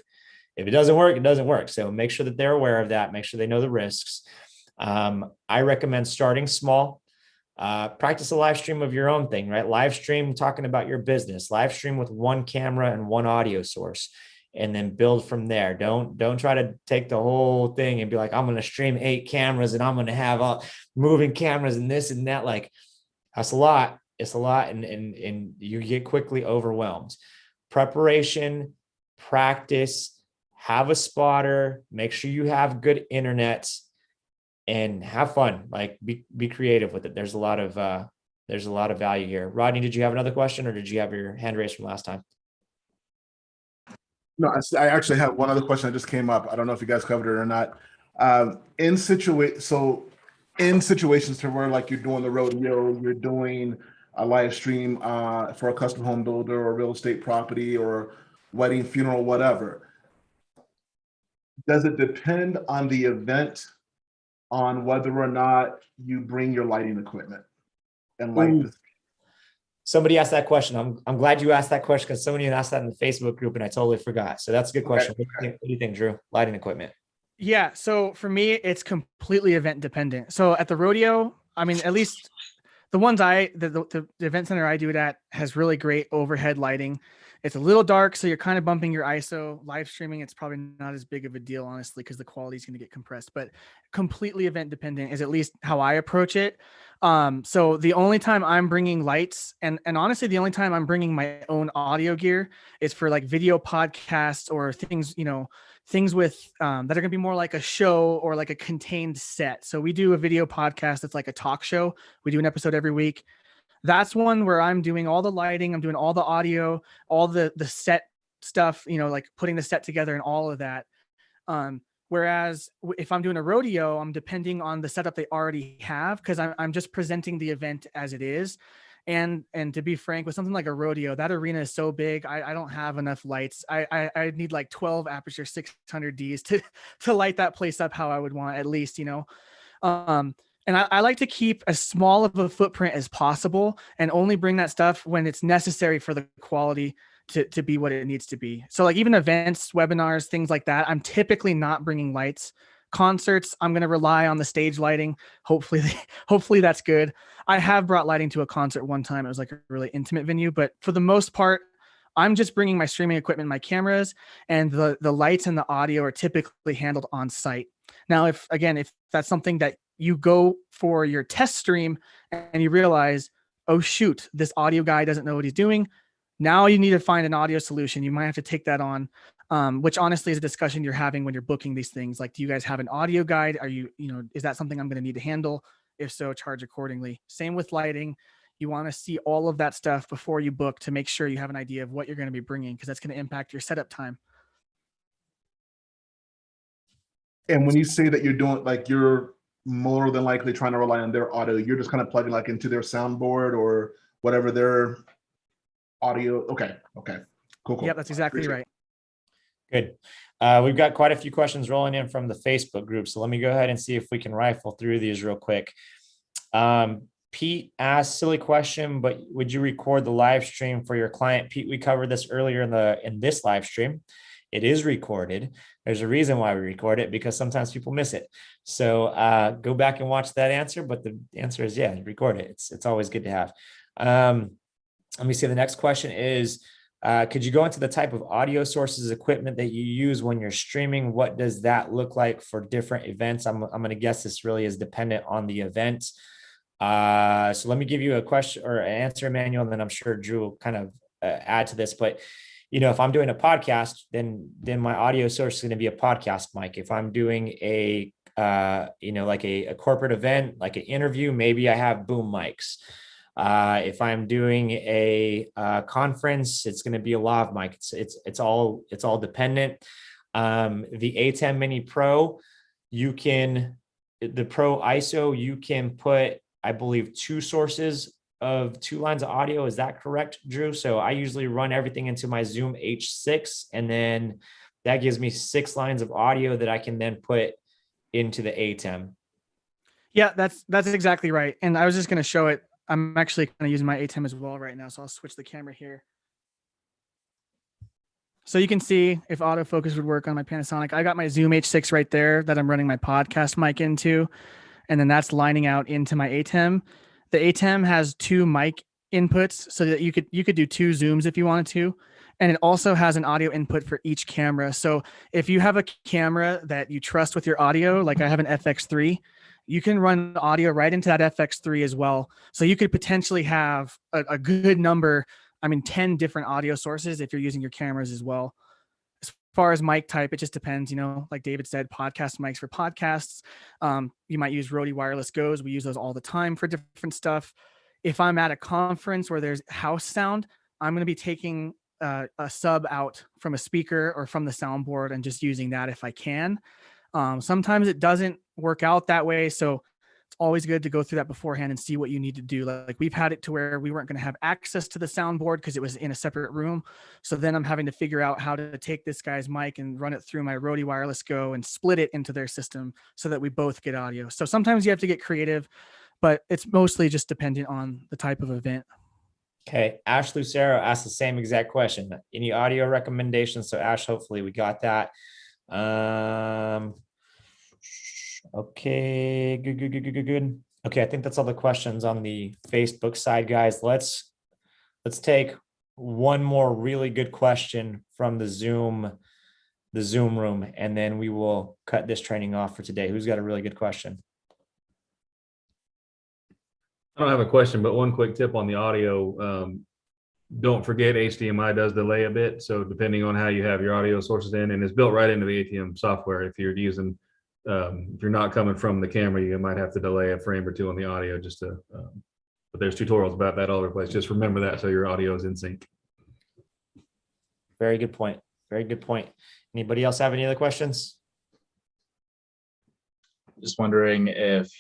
it doesn't work, it doesn't work. So make sure that they're aware of that. Make sure they know the risks. I recommend starting small. Practice a live stream of your own thing, right? Live stream talking about your business, live stream with one camera and one audio source, and then build from there. Don't try to take the whole thing and be like, I'm going to stream 8 cameras and I'm going to have all moving cameras and this and that. Like, that's a lot. It's a lot. And you get quickly overwhelmed. Preparation, practice, have a spotter, make sure you have good internet, and have fun. Like, be creative with it. There's a lot of value here. Rodney, did you have another question, or did you have your hand raised from last time? No, I actually have one other question that just came up. I don't know if you guys covered it or not. In situations to where, like, you're doing the rodeo, you're doing a live stream for a custom home builder or real estate property or wedding, funeral, whatever. Does it depend on the event on whether or not you bring your lighting equipment and light this? Somebody asked that question. I'm glad you asked that question, because somebody asked that in the Facebook group and I totally forgot. So that's a good question. Okay. What do you think, Drew? Lighting equipment. Yeah. So for me, it's completely event dependent. So at the rodeo, I mean, at least the ones the event center I do it at has really great overhead lighting. It's a little dark, so you're kind of bumping your ISO. Live streaming, it's probably not as big of a deal, honestly, because the quality is going to get compressed. But completely event dependent is at least how I approach it. So the only time I'm bringing lights, and honestly, the only time I'm bringing my own audio gear is for like video podcasts or things, things with that are going to be more like a show or like a contained set. So we do a video podcast that's like a talk show. We do an episode every week. That's one where I'm doing all the lighting, I'm doing all the audio, all the set stuff, like putting the set together and all of that. Whereas if I'm doing a rodeo, I'm depending on the setup they already have, because I'm just presenting the event as it is. And to be frank, with something like a rodeo, that arena is so big, I don't have enough lights. I need like 12 Aperture 600Ds to light that place up how I would want, at least, and I like to keep as small of a footprint as possible and only bring that stuff when it's necessary for the quality to be what it needs to be. So like even events, webinars, things like that, I'm typically not bringing lights. Concerts, I'm going to rely on the stage lighting. Hopefully that's good. I have brought lighting to a concert one time. It was like a really intimate venue, but for the most part, I'm just bringing my streaming equipment, my cameras, and the lights and the audio are typically handled on site. Now, if that's something that you go for your test stream and you realize, oh shoot, this audio guy doesn't know what he's doing, now you need to find an audio solution. You might have to take that on, which honestly is a discussion you're having when you're booking these things. Like, do you guys have an audio guide? Are you, is that something I'm going to need to handle? If so, charge accordingly. Same with lighting. You want to see all of that stuff before you book to make sure you have an idea of what you're going to be bringing, because that's going to impact your setup time. And when you say that you're doing, like, you're more than likely trying to rely on their audio, you're just kind of plugging like into their soundboard or whatever their audio. Okay. Cool. Yeah, that's exactly right. Good. We've got quite a few questions rolling in from the Facebook group. So let me go ahead and see if we can rifle through these real quick. Pete asked, silly question, but would you record the live stream for your client? Pete, we covered this earlier in this live stream. It is recorded. There's a reason why we record it, because sometimes people miss it. So go back and watch that answer. But the answer is, yeah, record it. It's always good to have. Let me see. The next question is, could you go into the type of audio sources, equipment that you use when you're streaming? What does that look like for different events? I'm going to guess this really is dependent on the event. So let me give you a question or an answer, Emmanuel, and then I'm sure Drew will kind of add to this. But if I'm doing a podcast, then my audio source is going to be a podcast mic. If I'm doing like a corporate event, like an interview, maybe I have boom mics. If I'm doing a conference, it's going to be a lav mic. It's all dependent. The A10 Mini Pro, the Pro ISO, you can put, I believe, two lines of audio. Is that correct, Drew? So I usually run everything into my Zoom H6, and then that gives me 6 lines of audio that I can then put into the ATEM. Yeah, that's exactly right. And I was just going to show it. I'm actually kind of using my ATEM as well right now. So I'll switch the camera here. So you can see if autofocus would work on my Panasonic. I got my Zoom H6 right there that I'm running my podcast mic into, and then that's lining out into my ATEM. The ATEM has 2 mic inputs so that you could do 2 Zooms if you wanted to. And it also has an audio input for each camera. So if you have a camera that you trust with your audio, like I have an FX3, you can run audio right into that FX3 as well. So you could potentially have a good number, 10 different audio sources if you're using your cameras as well. As far as mic type, it just depends, like David said, podcast mics for podcasts. You might use Rode Wireless Go's. We use those all the time for different stuff. If I'm at a conference where there's house sound, I'm going to be taking a sub out from a speaker or from the soundboard and just using that if I can. Sometimes it doesn't work out that way. So it's always good to go through that beforehand and see what you need to do. Like we've had it to where we weren't going to have access to the soundboard because it was in a separate room. So then I'm having to figure out how to take this guy's mic and run it through my Rode Wireless Go and split it into their system so that we both get audio. So sometimes you have to get creative, but it's mostly just dependent on the type of event. Okay. Ash Lucero asked the same exact question. Any audio recommendations? So Ash, hopefully we got that. Okay, good. Okay, I think that's all the questions on the Facebook side, guys. Let's take one more really good question from the Zoom room, and then we will cut this training off for today. Who's got a really good question? I don't have a question, but one quick tip on the audio. Don't forget HDMI does delay a bit. So depending on how you have your audio sources in, and it's built right into the ATEM software. If you're using, if you're not coming from the camera, you might have to delay a frame or two on the audio just to, but there's tutorials about that all over the place. Just remember that so your audio is in sync. Very good point. Very good point. Anybody else have any other questions? Just wondering if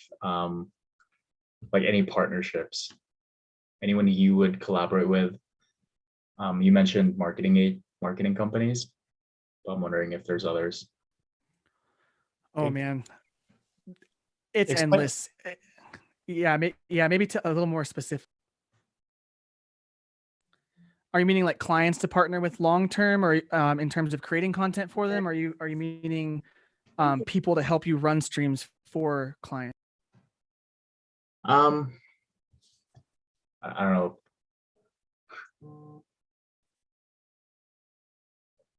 like any partnerships, anyone you would collaborate with. You mentioned marketing companies, but I'm wondering if there's others. Oh man, it's endless. Yeah, maybe to a little more specific. Are you meaning like clients to partner with long term, or in terms of creating content for them? Are you meaning people to help you run streams for clients? I don't know.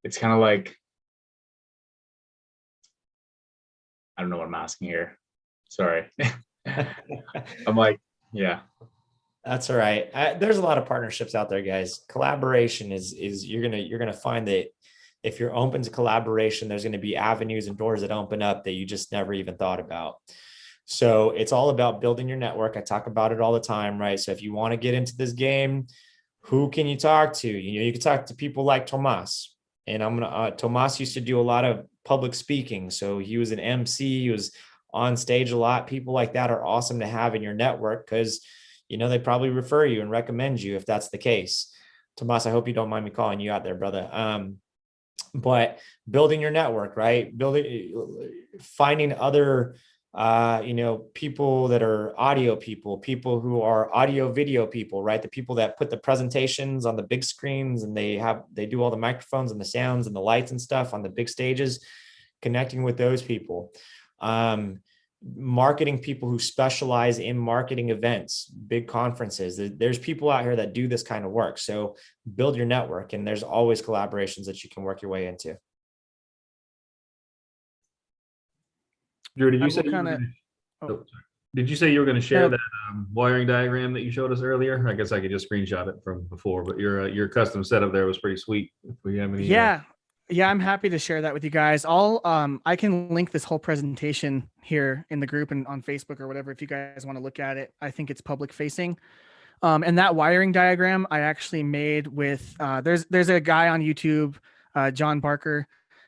It's kind of like, I don't know what I'm asking here. Sorry. I'm like, yeah. That's all right. There's a lot of partnerships out there, guys. Collaboration is you're gonna find that if you're open to collaboration, there's gonna be avenues and doors that open up that you just never even thought about. So it's all about building your network. I talk about it all the time, right? So if you want to get into this game, who can you talk to? You can talk to people like Tomas. And Tomas used to do a lot of public speaking. So he was an MC, he was on stage a lot. People like that are awesome to have in your network because, they probably refer you and recommend you if that's the case. Tomas, I hope you don't mind me calling you out there, brother. But building your network, right? Finding other, people that are audio people who are audio video people, right? The people that put the presentations on the big screens and they do all the microphones and the sounds and the lights and stuff on the big stages, connecting with those people. Marketing people who specialize in marketing events, big conferences. There's people out here that do this kind of work. So build your network, and there's always collaborations that you can work your way into. Drew, did you say you were going to share that wiring diagram that you showed us earlier? I guess I could just screenshot it from before, but your custom setup there was pretty sweet. If we have any, yeah, I'm happy to share that with you guys. I can link this whole presentation here in the group and on Facebook or whatever if you guys want to look at it. I think it's public facing. And that wiring diagram I actually made with, there's a guy on YouTube, John Barker.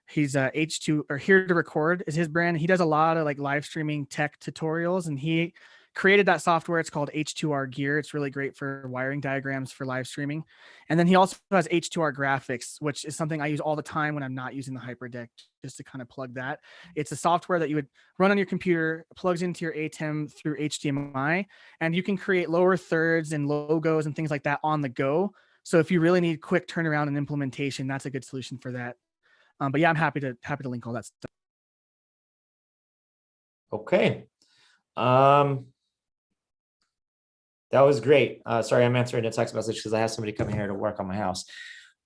He's H2 or Here to Record is his brand. He does a lot of like live streaming tech tutorials, and he created that software. It's called H2R Gear. It's really great for wiring diagrams for live streaming. And then he also has H2R Graphics, which is something I use all the time when I'm not using the Hyperdeck, just to kind of plug that. It's a software that you would run on your computer, plugs into your ATEM through HDMI, and you can create lower thirds and logos and things like that on the go. So if you really need quick turnaround and implementation, that's a good solution for that. But yeah, I'm happy to link all that stuff. Okay. That was great. Sorry, I'm answering a text message because I have somebody coming here to work on my house.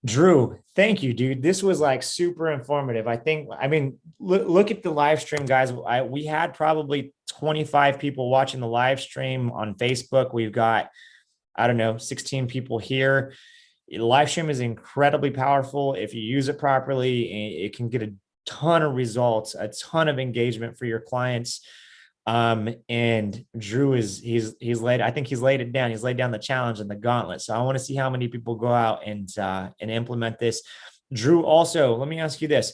Drew, thank you, dude. This was like super informative. I mean, look at the live stream, guys. We had probably 25 people watching the live stream on Facebook. We've got, I don't know, 16 people here. Live stream is incredibly powerful. If you use it properly, it can get a ton of results, a ton of engagement for your clients. And Drew he's laid it down. He's laid down the challenge and the gauntlet. So I want to see how many people go out and implement this. Drew, also, let me ask you this,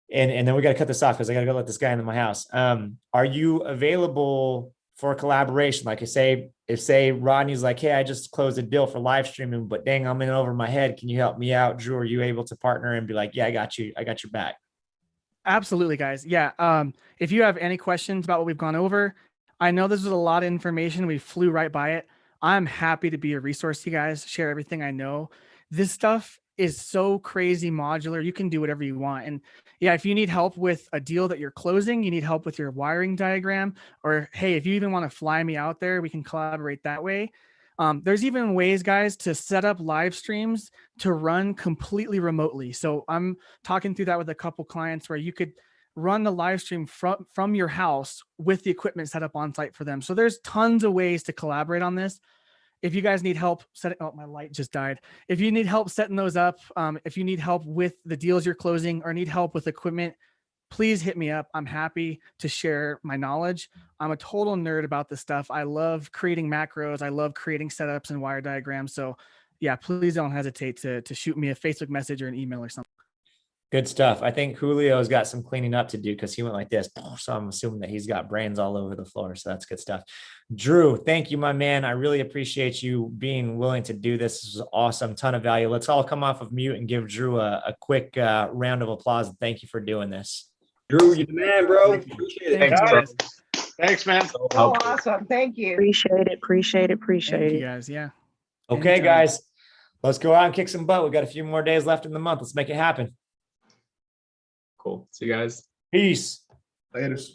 and then we got to cut this off because I got to go let this guy into my house. Are you available for collaboration? Like if say Rodney's like, hey, I just closed a deal for live streaming, but dang, I'm in over my head. Can you help me out? Drew, are you able to partner and be like, yeah, I got you. I got your back. Absolutely, guys. Yeah. If you have any questions about what we've gone over, I know this was a lot of information. We flew right by it. I'm happy to be a resource to you guys, share everything I know. This stuff is so crazy modular. You can do whatever you want. And yeah, if you need help with a deal that you're closing, you need help with your wiring diagram, or hey, if you even want to fly me out there, we can collaborate that way. There's even ways, guys, to set up live streams to run completely remotely. So I'm talking through that with a couple clients where you could run the live stream from your house with the equipment set up on site for them. So there's tons of ways to collaborate on this. If you guys need help setting, oh, my light just died. If you need help setting those up, if you need help with the deals you're closing or need help with equipment, please hit me up. I'm happy to share my knowledge. I'm a total nerd about this stuff. I love creating macros. I love creating setups and wire diagrams. So yeah, please don't hesitate to shoot me a Facebook message or an email or something. Good stuff. I think Julio's got some cleaning up to do because he went like this. So I'm assuming that he's got brains all over the floor. So that's good stuff. Drew, thank you, my man. I really appreciate you being willing to do this. This was awesome. Ton of value. Let's all come off of mute and give Drew a quick round of applause. Thank you for doing this. Drew, you're the man, bro. Appreciate it. Thanks, bro. Thanks, man. So awesome. Thank you. Appreciate it. Thank you, guys. Yeah. Okay, Anytime. guys, let's go out and kick some butt. We got a few more days left in the month. Let's make it happen. Cool. See you guys. Peace. Laters.